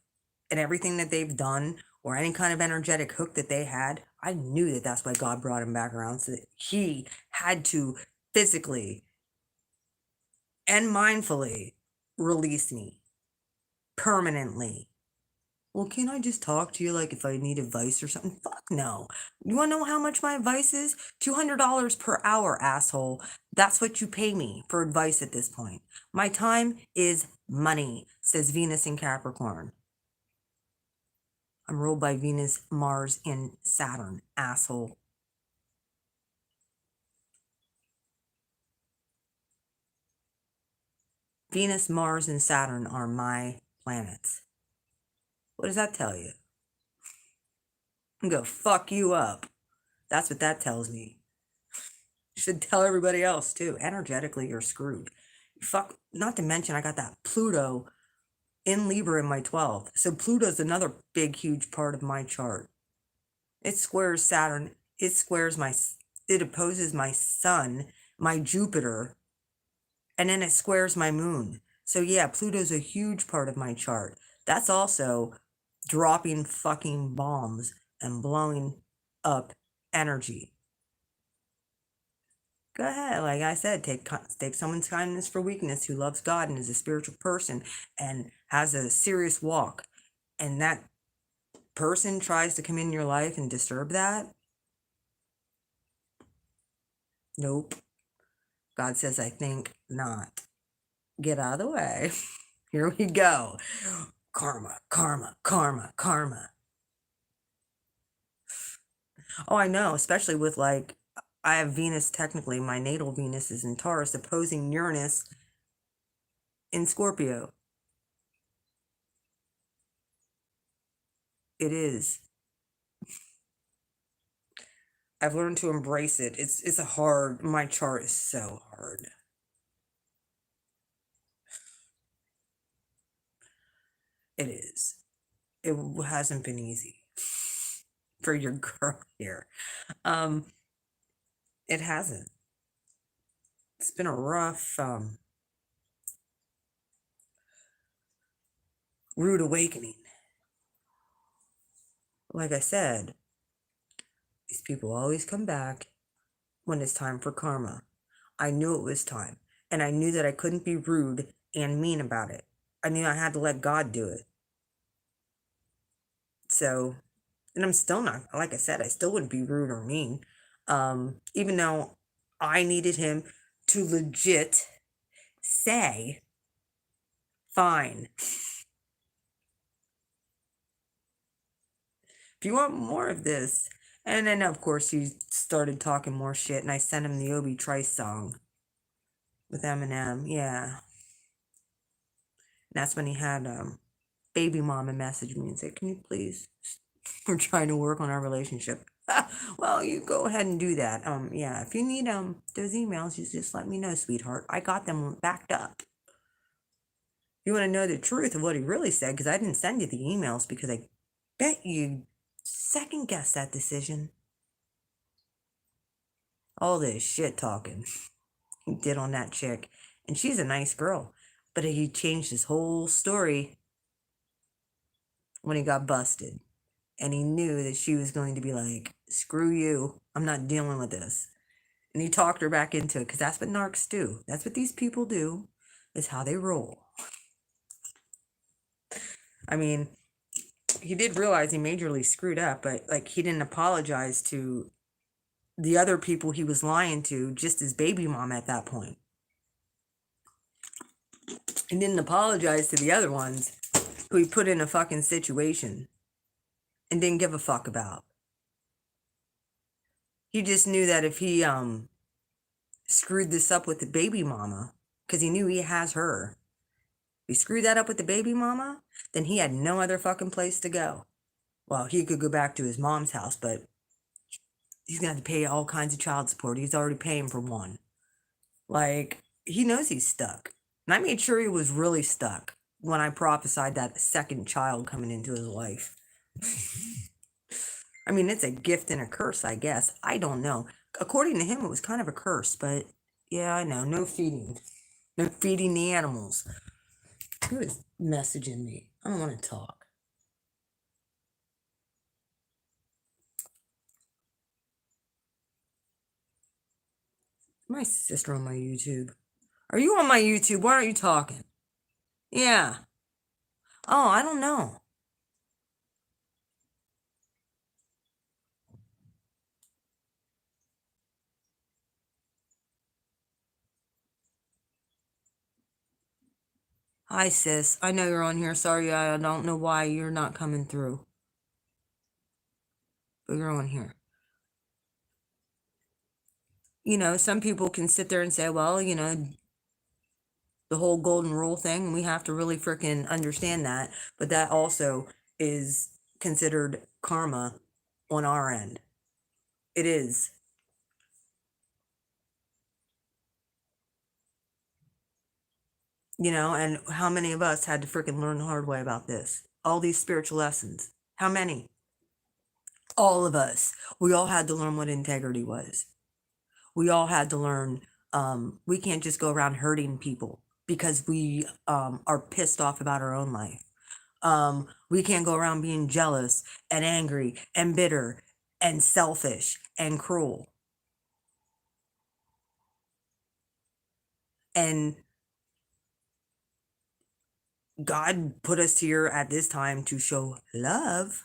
and everything that they've done or any kind of energetic hook that they had, I knew that that's why God brought him back around, so that he had to physically and mindfully release me permanently. Well, can't I just talk to you like if I need advice or something? Fuck no. You wanna know how much my advice is? $200 per hour, asshole. That's what you pay me for advice at this point. My time is money, says Venus in Capricorn. I'm ruled by Venus, Mars, and Saturn, asshole. Venus, Mars, and Saturn are my planets. What does that tell you? I'm gonna fuck you up. That's what that tells me. Should tell everybody else too. Energetically, you're screwed. Fuck. Not to mention, I got that Pluto in Libra in my 12th. So Pluto's another big, huge part of my chart. It squares Saturn. It opposes my sun, my Jupiter, and then it squares my moon. So yeah, Pluto's a huge part of my chart. That's also dropping fucking bombs and blowing up energy. Go ahead. Like I said, take someone's kindness for weakness who loves God and is a spiritual person and has a serious walk, and that person tries to come in your life and disturb that. Nope. God says, I think not. Get out of the way. Here we go. Karma, karma, karma, karma. Oh, I know, especially with like, I have Venus, technically, my natal Venus is in Taurus, opposing Uranus in Scorpio. It is. I've learned to embrace it. It's a hard, my chart is so hard. It is. It hasn't been easy for your girl here. Um, it hasn't. It's been a rough, rude awakening. Like I said, these people always come back when it's time for karma. I knew it was time, and I knew that I couldn't be rude and mean about it. I knew I had to let God do it. So, and I'm still not, like I said, I still wouldn't be rude or mean. Even though I needed him to legit say, fine. If you want more of this. And then, of course, he started talking more shit, and I sent him the Obi Trice song with Eminem. Yeah. And that's when he had baby mama message me and say, can you please? We're trying to work on our relationship. Well, you go ahead and do that. Yeah, if you need those emails, you just let me know, sweetheart. I got them backed up. You want to know the truth of what he really said, because I didn't send you the emails because I bet you second guess that decision. All this shit talking he did on that chick, and she's a nice girl, but he changed his whole story when he got busted, and he knew that she was going to be like, screw you, I'm not dealing with this. And he talked her back into it, because that's what narcs do. That's what these people do, is how they roll. I mean, he did realize he majorly screwed up, but like he didn't apologize to the other people he was lying to, just his baby mom at that point. He didn't apologize to the other ones who he put in a fucking situation and didn't give a fuck about. He just knew that if he screwed this up with the baby mama, because he knew he has her, if he screwed that up with the baby mama, then he had no other fucking place to go. Well, he could go back to his mom's house, but he's gonna have to pay all kinds of child support. He's already paying for one. Like, he knows he's stuck. And I made sure he was really stuck when I prophesied that second child coming into his life. I mean, it's a gift and a curse, I guess. I don't know. According to him, it was kind of a curse, but yeah, I know. No feeding. No feeding the animals. Who is messaging me? I don't want to talk. My sister on my YouTube. Are you on my YouTube? Why aren't you talking? Yeah. Oh, I don't know. Hi, sis. I know you're on here. Sorry, I don't know why you're not coming through. But you're on here. You know, some people can sit there and say, well, you know, the whole golden rule thing, we have to really freaking understand that. But that also is considered karma on our end. It is. You know, and how many of us had to freaking learn the hard way about this? All these spiritual lessons. How many? All of us. We all had to learn what integrity was. We all had to learn we can't just go around hurting people because we are pissed off about our own life. We can't go around being jealous and angry and bitter and selfish and cruel. And God put us here at this time to show love,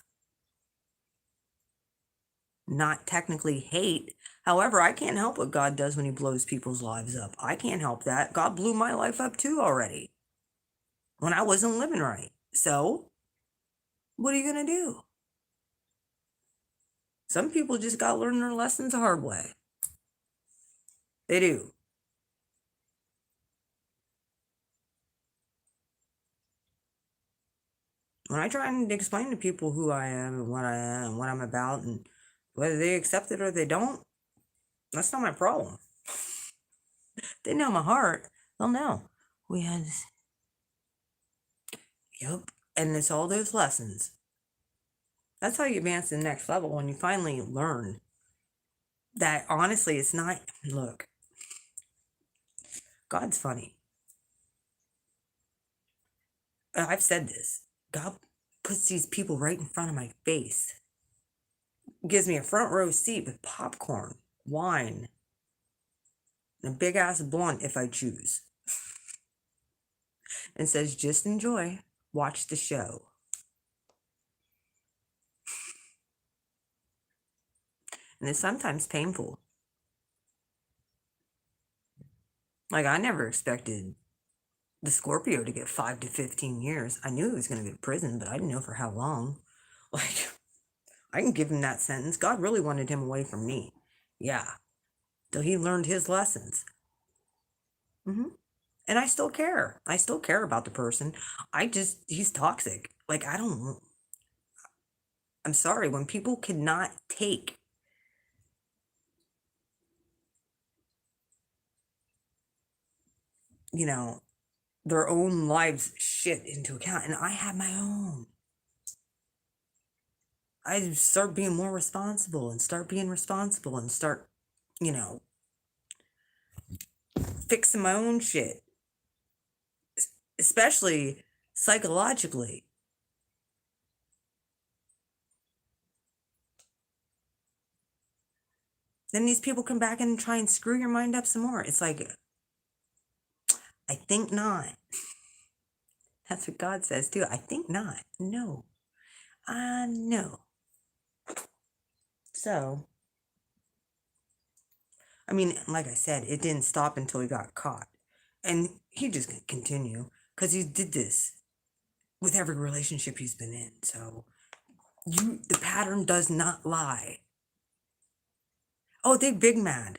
not technically hate. However, I can't help what God does when he blows people's lives up. I can't help that. God blew my life up too already when I wasn't living right. So, what are you going to do? Some people just got to learn their lessons the hard way. They do. When I try and explain to people who I am and what I am and what I'm about, and whether they accept it or they don't, that's not my problem. They know my heart. They'll know. We had, yep. And it's all those lessons. That's how you advance to the next level, when you finally learn that honestly, it's not, look, God's funny. I've said this. God puts these people right in front of my face, gives me a front row seat with popcorn, wine, and a big ass blunt if I choose, and says, just enjoy, watch the show. And it's sometimes painful. Like, I never expected the Scorpio to get 5 to 15 years. I knew he was going to go to prison, but I didn't know for how long. Like, I can give him that sentence. God really wanted him away from me. Yeah. Till he learned his lessons. And I still care. I still care about the person. He's toxic. Like, I'm sorry. When people cannot take their own lives shit into account, and I have my own. I start being more responsible and start being responsible and start, fixing my own shit, especially psychologically. Then these people come back and try and screw your mind up some more. It's like, I think not. That's what God says too. I think not. No. I know. So, I mean, like I said, it didn't stop until he got caught. And he just gonna continue because he did this with every relationship he's been in. So, the pattern does not lie. Oh, they big mad.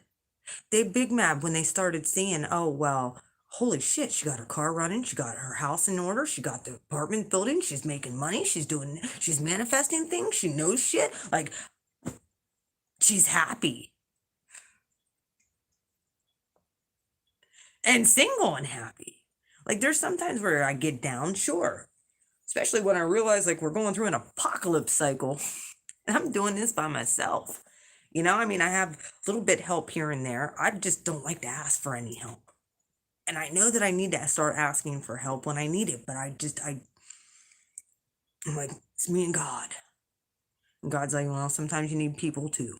They big mad when they started seeing, oh, well, holy shit, she got her car running, she got her house in order, she got the apartment building, she's making money, she's manifesting things, she knows shit. Like, she's happy. And single and happy. Like, there's sometimes where I get down, sure. Especially when I realize, like, we're going through an apocalypse cycle. And I'm doing this by myself. I mean, I have a little bit help here and there. I just don't like to ask for any help. And I know that I need to start asking for help when I need it, but I'm like, it's me and God. And God's like, well, sometimes you need people too.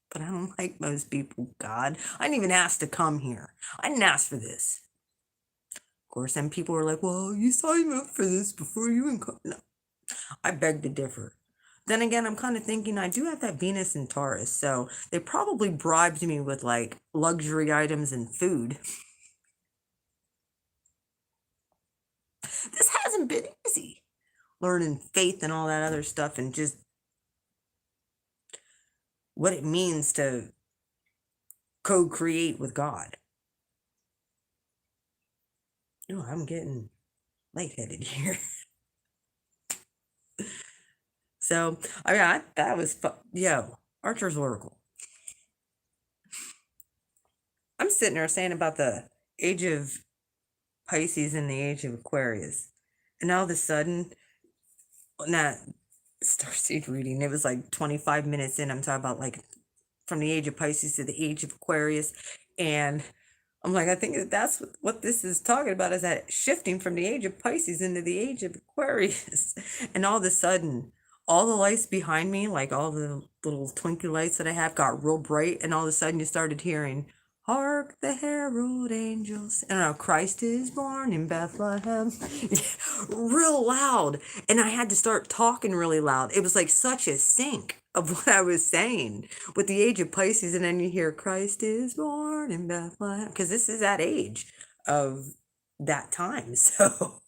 But I don't like most people, God. I didn't even ask to come here. I didn't ask for this. Of course, then people are like, well, you signed up for this before you even come. No, I beg to differ. Then again, I'm kind of thinking I do have that Venus in Taurus, so they probably bribed me with like luxury items and food. This hasn't been easy. Learning faith and all that other stuff, and just what it means to co-create with God. Oh, I'm getting lightheaded here. So, I mean, that was yo, Archer's Oracle. I'm sitting there saying about the age of Pisces and the age of Aquarius, and all of a sudden, that starseed reading, it was like 25 minutes in. I'm talking about like from the age of Pisces to the age of Aquarius, and I'm like, I think that's what this is talking about, is that shifting from the age of Pisces into the age of Aquarius. And all of a sudden, all the lights behind me, like all the little twinkly lights that I have, got real bright. And all of a sudden, you started hearing, "Hark the herald angels." And I don't know, "Christ is born in Bethlehem." Real loud. And I had to start talking really loud. It was like such a sync of what I was saying with the age of Pisces, and then you hear "Christ is born in Bethlehem," because this is that age of that time. So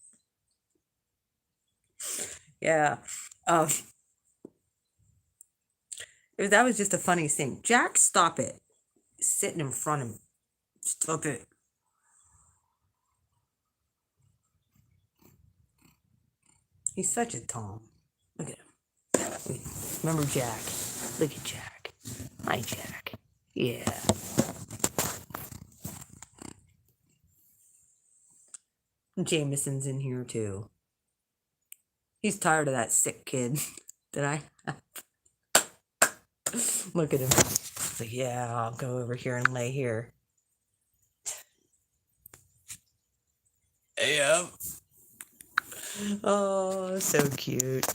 yeah, um, that was just a funny thing. Jack, stop it! Sitting in front of me, stop it! He's such a Tom. Look at him. Remember Jack? Look at Jack. Hi, Jack. Yeah. Jameson's in here too. He's tired of that sick kid that I have. Look at him. He's like, yeah, I'll go over here and lay here. Yeah. Oh, so cute.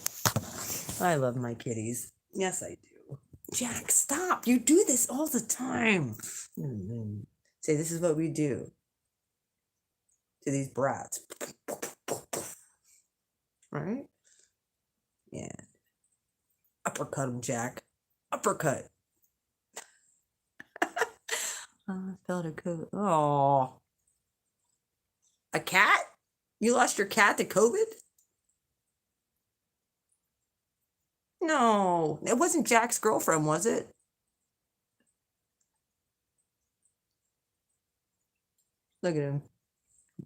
I love my kitties. Yes, I do. Jack, stop. You do this all the time. Say, this is what we do to these brats. Right? Yeah. Uppercut him, Jack. Uppercut. I felt a coat. Oh. A cat? You lost your cat to COVID? No, it wasn't Jack's girlfriend, was it? Look at him.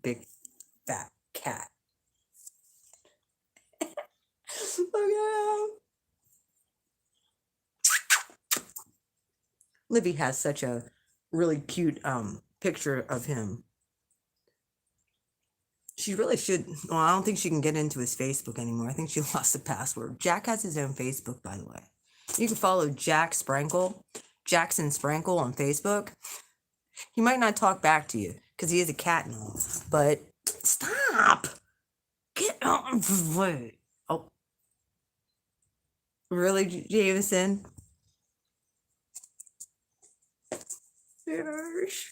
Big fat cat. Look at him. Libby has such a really cute picture of him. She really should. Well, I don't think she can get into his Facebook anymore. I think she lost the password. Jack has his own Facebook, by the way. You can follow Jack Sprankle, Jackson Sprankle on Facebook. He might not talk back to you because he is a cat and all, but stop! Get out of the way. Oh, really, Jameson? Yes.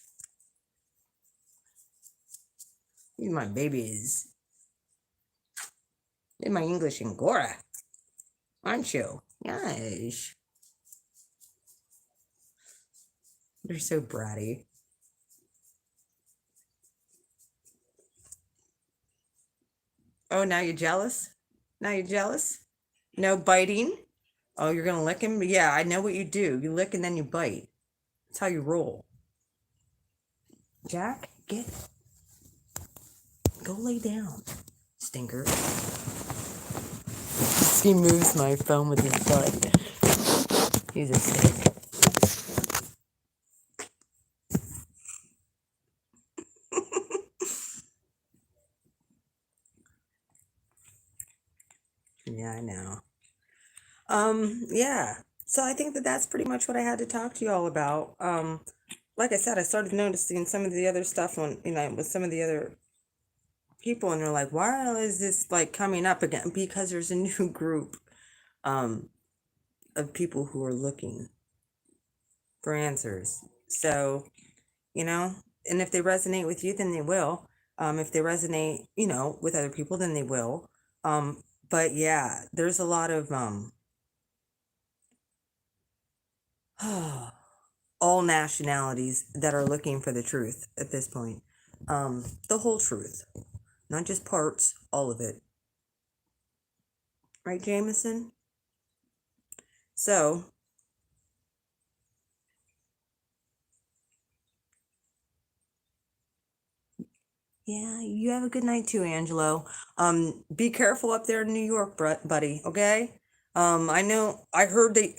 You're my babies. You're my English Angora, aren't you? Yes. They're so bratty. Oh, now you're jealous? Now you're jealous? No biting? Oh, you're gonna lick him? Yeah, I know what you do. You lick and then you bite. That's how you roll. Jack, go lay down, stinker. He moves my phone with his butt. He's a stink. Yeah, I know. Yeah. So I think that that's pretty much what I had to talk to you all about. Like I said, I started noticing some of the other stuff on, with some of the other people, and they're like, why is this like coming up again? Because there's a new group um of people who are looking for answers. So, and if they resonate with you, then they will. If they resonate, with other people, then they will. But yeah, there's a lot of all nationalities that are looking for the truth at this point. The whole truth, not just parts, all of it. Right, Jameson? So, yeah, you have a good night too, Angelo. Be careful up there in New York, buddy, okay? I know, I heard they,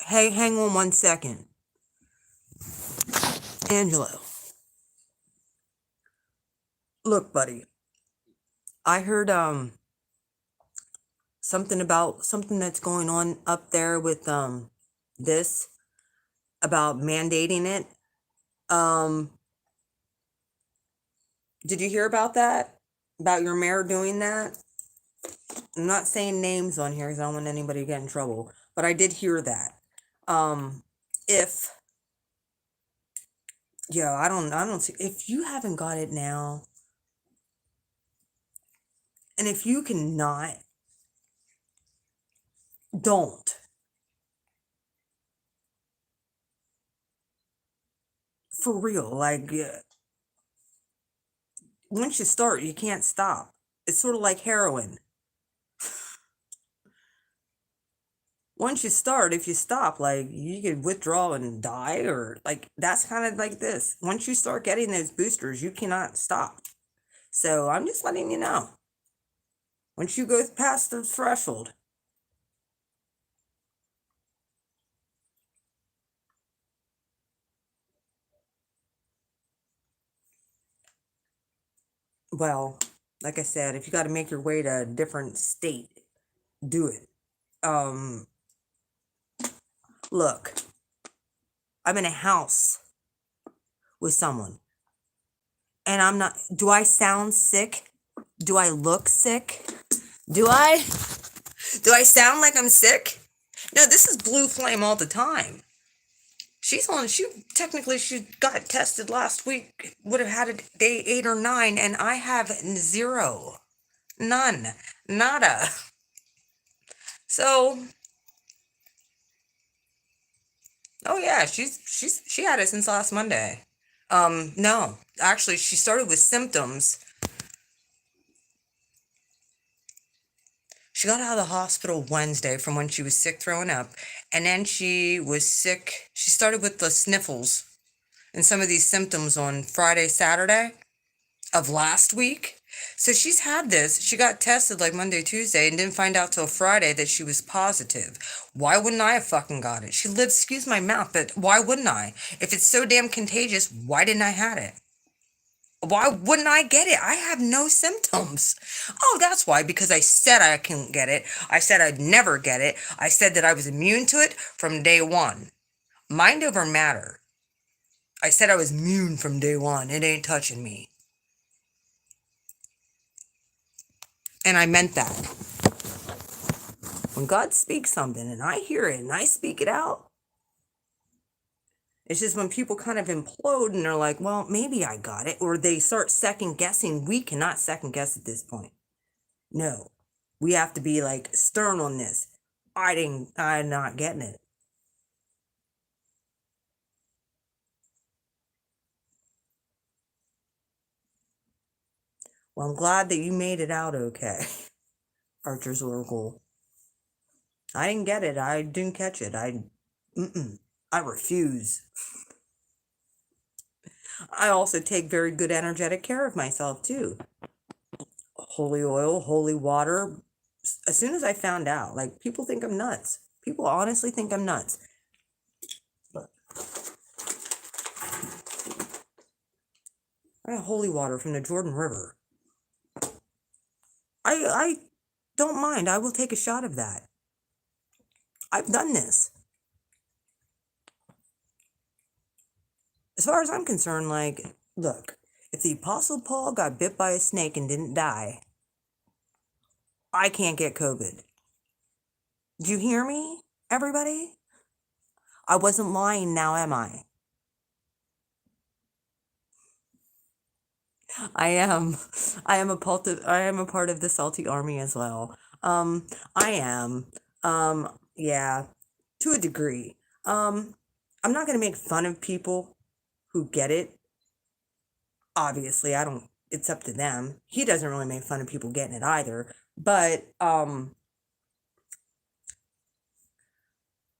hey, hang on 1 second. Angelo, look, buddy, I heard, something about something that's going on up there with, this, about mandating it. Um, Did you hear about that? About your mayor doing that? I'm not saying names on here because I don't want anybody to get in trouble, but I did hear that. If yeah, I don't see if you haven't got it now, and if you cannot, don't. For real, like once you start, you can't stop. It's sort of like heroin. Once you start, if you stop, like you could withdraw and die, or like that's kind of like this. Once you start getting those boosters, you cannot stop. So I'm just letting you know. Once you go past the threshold, well, like I said, if you got to make your way to a different state, do it. Um, Look, I'm in a house with someone, and I'm not. Do I sound sick? Do I look sick? Do I? Do I sound like I'm sick? No, this is blue flame all the time. She's on. She got tested last week. Would have had it day 8 or 9, and I have zero, none, nada. So, oh yeah, she had it since last Monday. No, actually, she started with symptoms. She got out of the hospital Wednesday from when she was sick throwing up, and then she was sick. She started with the sniffles and some of these symptoms on Friday, Saturday of last week. So she's had this. She got tested like Monday, Tuesday, and didn't find out till Friday that she was positive. Why wouldn't I have fucking got it? She lives, excuse my mouth, but why wouldn't I? If it's so damn contagious, why didn't I have it? Why wouldn't I get it? I have no symptoms. Oh, that's why, because I said I couldn't get it. I said I'd never get it. I said that I was immune to it from day one. Mind over matter. I said I was immune from day one. It ain't touching me. And I meant that. When God speaks something and I hear it and I speak it out, it's just when people kind of implode and they're like, well, maybe I got it, or they start second guessing. We cannot second guess at this point. No, we have to be like stern on this. I'm not getting it. Well, I'm glad that you made it out okay, Archer's Oracle. I didn't get it. I didn't catch it. I refuse. I also take very good energetic care of myself too. Holy oil, holy water. As soon as I found out, like people think I'm nuts. People honestly think I'm nuts. But I got holy water from the Jordan River. I don't mind. I will take a shot of that. I've done this. As far as I'm concerned, like, look, if the Apostle Paul got bit by a snake and didn't die, I can't get COVID. Did you hear me, everybody? I wasn't lying now, am I? I am. I am a part of the Salty Army as well. I am. Yeah, to a degree. I'm not gonna make fun of people who get it. Obviously, I don't. It's up to them. He doesn't really make fun of people getting it either. But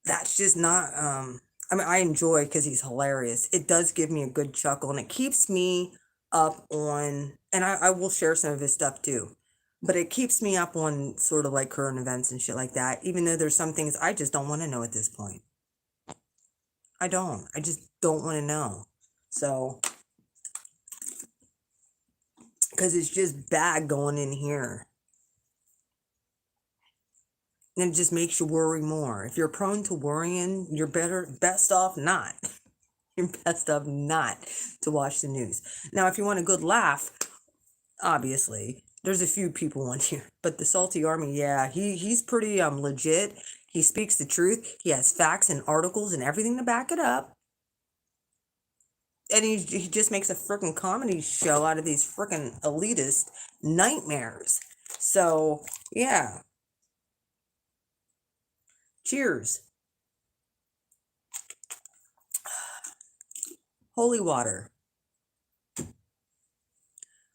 that's just not. I mean, I enjoy because he's hilarious. It does give me a good chuckle, and it keeps me up on. And I will share some of his stuff too. But it keeps me up on sort of like current events and shit like that. Even though there's some things I just don't want to know at this point. I don't. I just don't want to know. So, because it's just bad going in here. And it just makes you worry more. If you're prone to worrying, you're best off not. You're best off not to watch the news. Now, if you want a good laugh, Obviously. There's a few people on here, but the Salty Army, yeah, he's pretty legit. He speaks the truth. He has facts and articles and everything to back it up. And he just makes a freaking comedy show out of these freaking elitist nightmares. So, yeah. Cheers. Holy water.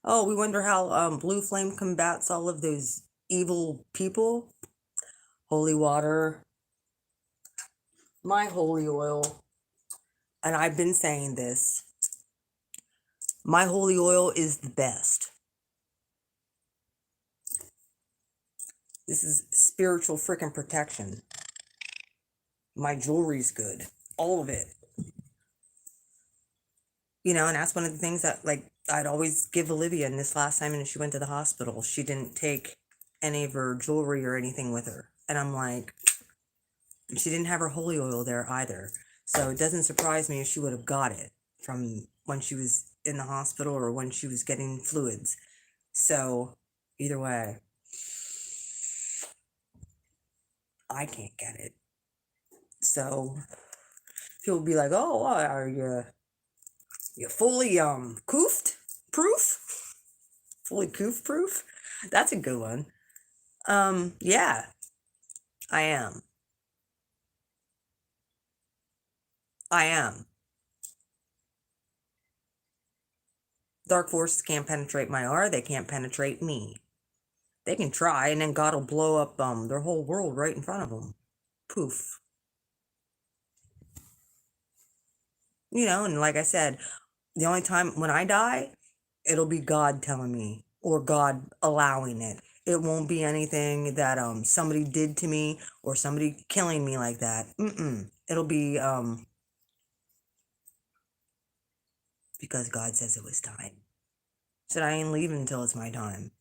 Oh, we wonder how Blue Flame combats all of those evil people. Holy water. My holy oil. And I've been saying this. My holy oil is the best. This is spiritual freaking protection. My jewelry's good. All of it. You know, and that's one of the things that, like, I'd always give Olivia. And this last time when she went to the hospital, she didn't take any of her jewelry or anything with her. And I'm like, she didn't have her holy oil there either. So it doesn't surprise me if she would have got it from when she was in the hospital or when she was getting fluids. So either way, I can't get it. So people be like, "Oh, are you fully coofed proof? Fully coof proof?" That's a good one. Yeah, I am. I am. Dark forces can't penetrate my aura. They can't penetrate me. They can try, and then God will blow up their whole world right in front of them. Poof. You know, and like I said, the only time when I die, it'll be God telling me or God allowing it. It won't be anything that somebody did to me or somebody killing me like that. It'll be because God says it was time. Said I ain't leaving until it's my time.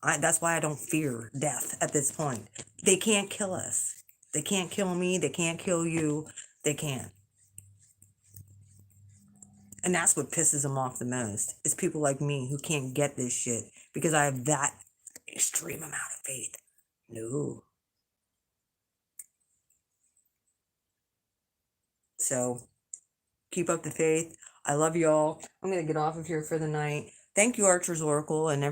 That's why I don't fear death at this point. They can't kill us. They can't kill me. They can't kill you. They can't. And that's what pisses them off the most is people like me who can't get this shit because I have that extreme amount of faith. No. So keep up the faith. I love y'all. I'm gonna get off of here for the night. Thank you, Archer's Oracle, and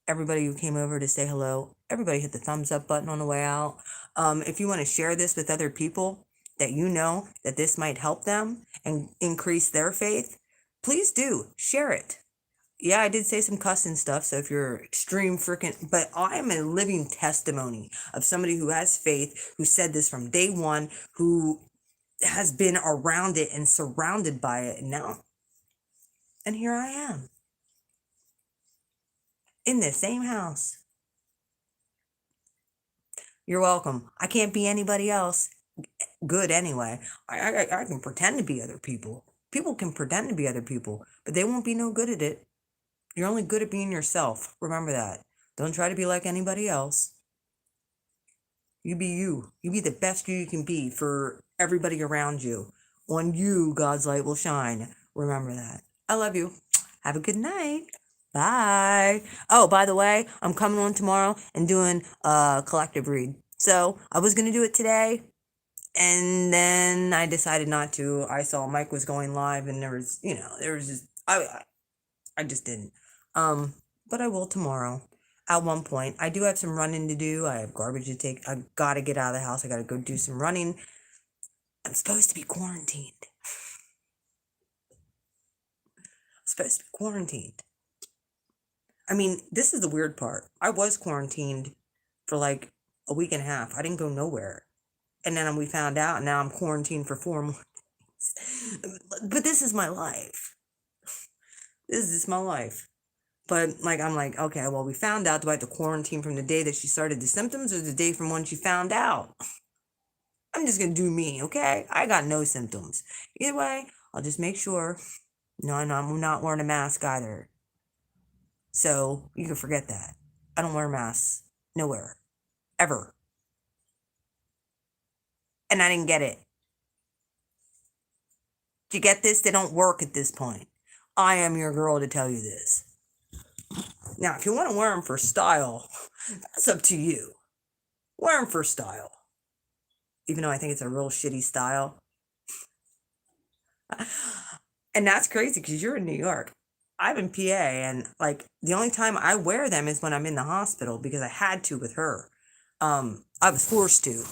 everybody who came over to say hello. Everybody hit the thumbs up button on the way out. If you want to share this with other people that you know that this might help them and increase their faith, please do share it. Yeah, I did say some cussing stuff, so if you're extreme freaking, but I am a living testimony of somebody who has faith, who said this from day one, who has been around it and surrounded by it now. And here I am in the same house. You're welcome. I can't be anybody else good anyway. I can pretend to be other people. People can pretend to be other people, but they won't be no good at it. You're only good at being yourself. Remember that. Don't try to be like anybody else. You be you. You be the best you can be for everybody around you. On you, God's light will shine. Remember that. I love you. Have a good night. Bye. Oh, by the way, I'm coming on tomorrow and doing a collective read. So I was gonna do it today, and then I decided not to. I saw Mike was going live, and there was just I just didn't. Um, but I will tomorrow. At one point, I do have some running to do. I have garbage to take. I gotta get out of the house. I gotta go do some running. I'm supposed to be quarantined. I'm supposed to be quarantined. I mean, this is the weird part. I was quarantined for like a week and a half. I didn't go nowhere. And then we found out, and now I'm quarantined for 4 months. But this is my life. This is my life. But like I'm like, okay, well, we found out. Do I have to quarantine from the day that she started the symptoms or the day from when she found out? I'm just gonna do me, okay? I got no symptoms. Either way, I'll just make sure. No, I'm not wearing a mask either. So you can forget that. I don't wear masks nowhere. Ever. And I didn't get it. Do you get this? They don't work at this point. I am your girl to tell you this. Now, if you want to wear them for style, that's up to you. Wear them for style. Even though I think it's a real shitty style. And that's crazy because you're in New York. I'm in PA, and like the only time I wear them is when I'm in the hospital because I had to with her. I was forced to.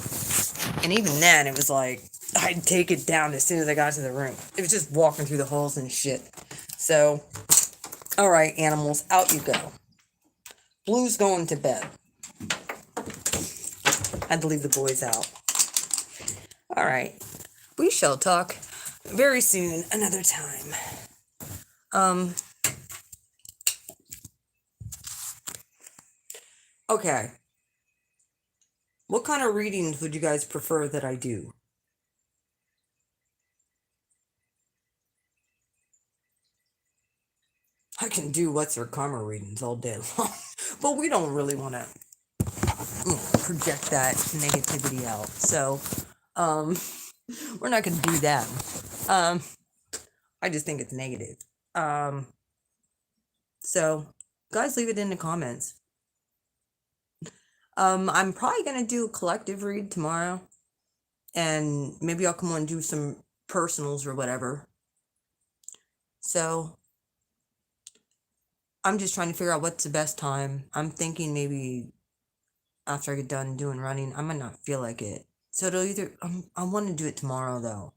And even then, it was like I'd take it down as soon as I got to the room. It was just walking through the halls and shit. So, all right, animals, out you go. Blue's going to bed. I had to leave the boys out. All right, we shall talk very soon, another time. Okay. What kind of readings would you guys prefer that I do? I can do what's her karma readings all day long, but we don't really want to project that negativity out. So, we're not going to do that. I just think it's negative. So, guys, leave it in the comments. I'm probably going to do a collective read tomorrow, and maybe I'll come on and do some personals or whatever. So, I'm just trying to figure out what's the best time. I'm thinking maybe after I get done doing running, I might not feel like it. So it'll either, I want to do it tomorrow though.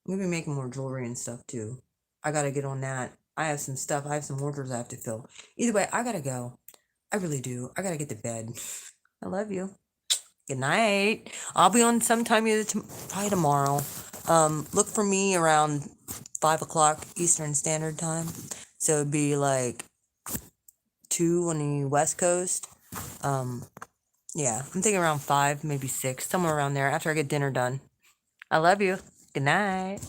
Maybe making more jewelry and stuff too. I gotta get on that. I have some stuff, I have some orders I have to fill. Either way, I gotta go. I really do. I gotta get to bed. I love you. Good night. I'll be on sometime either probably tomorrow. Look for me around 5 o'clock Eastern Standard Time. So it'd be like 2 on the West Coast. Yeah, I'm thinking around 5, maybe 6, somewhere around there after I get dinner done. I love you. Good night.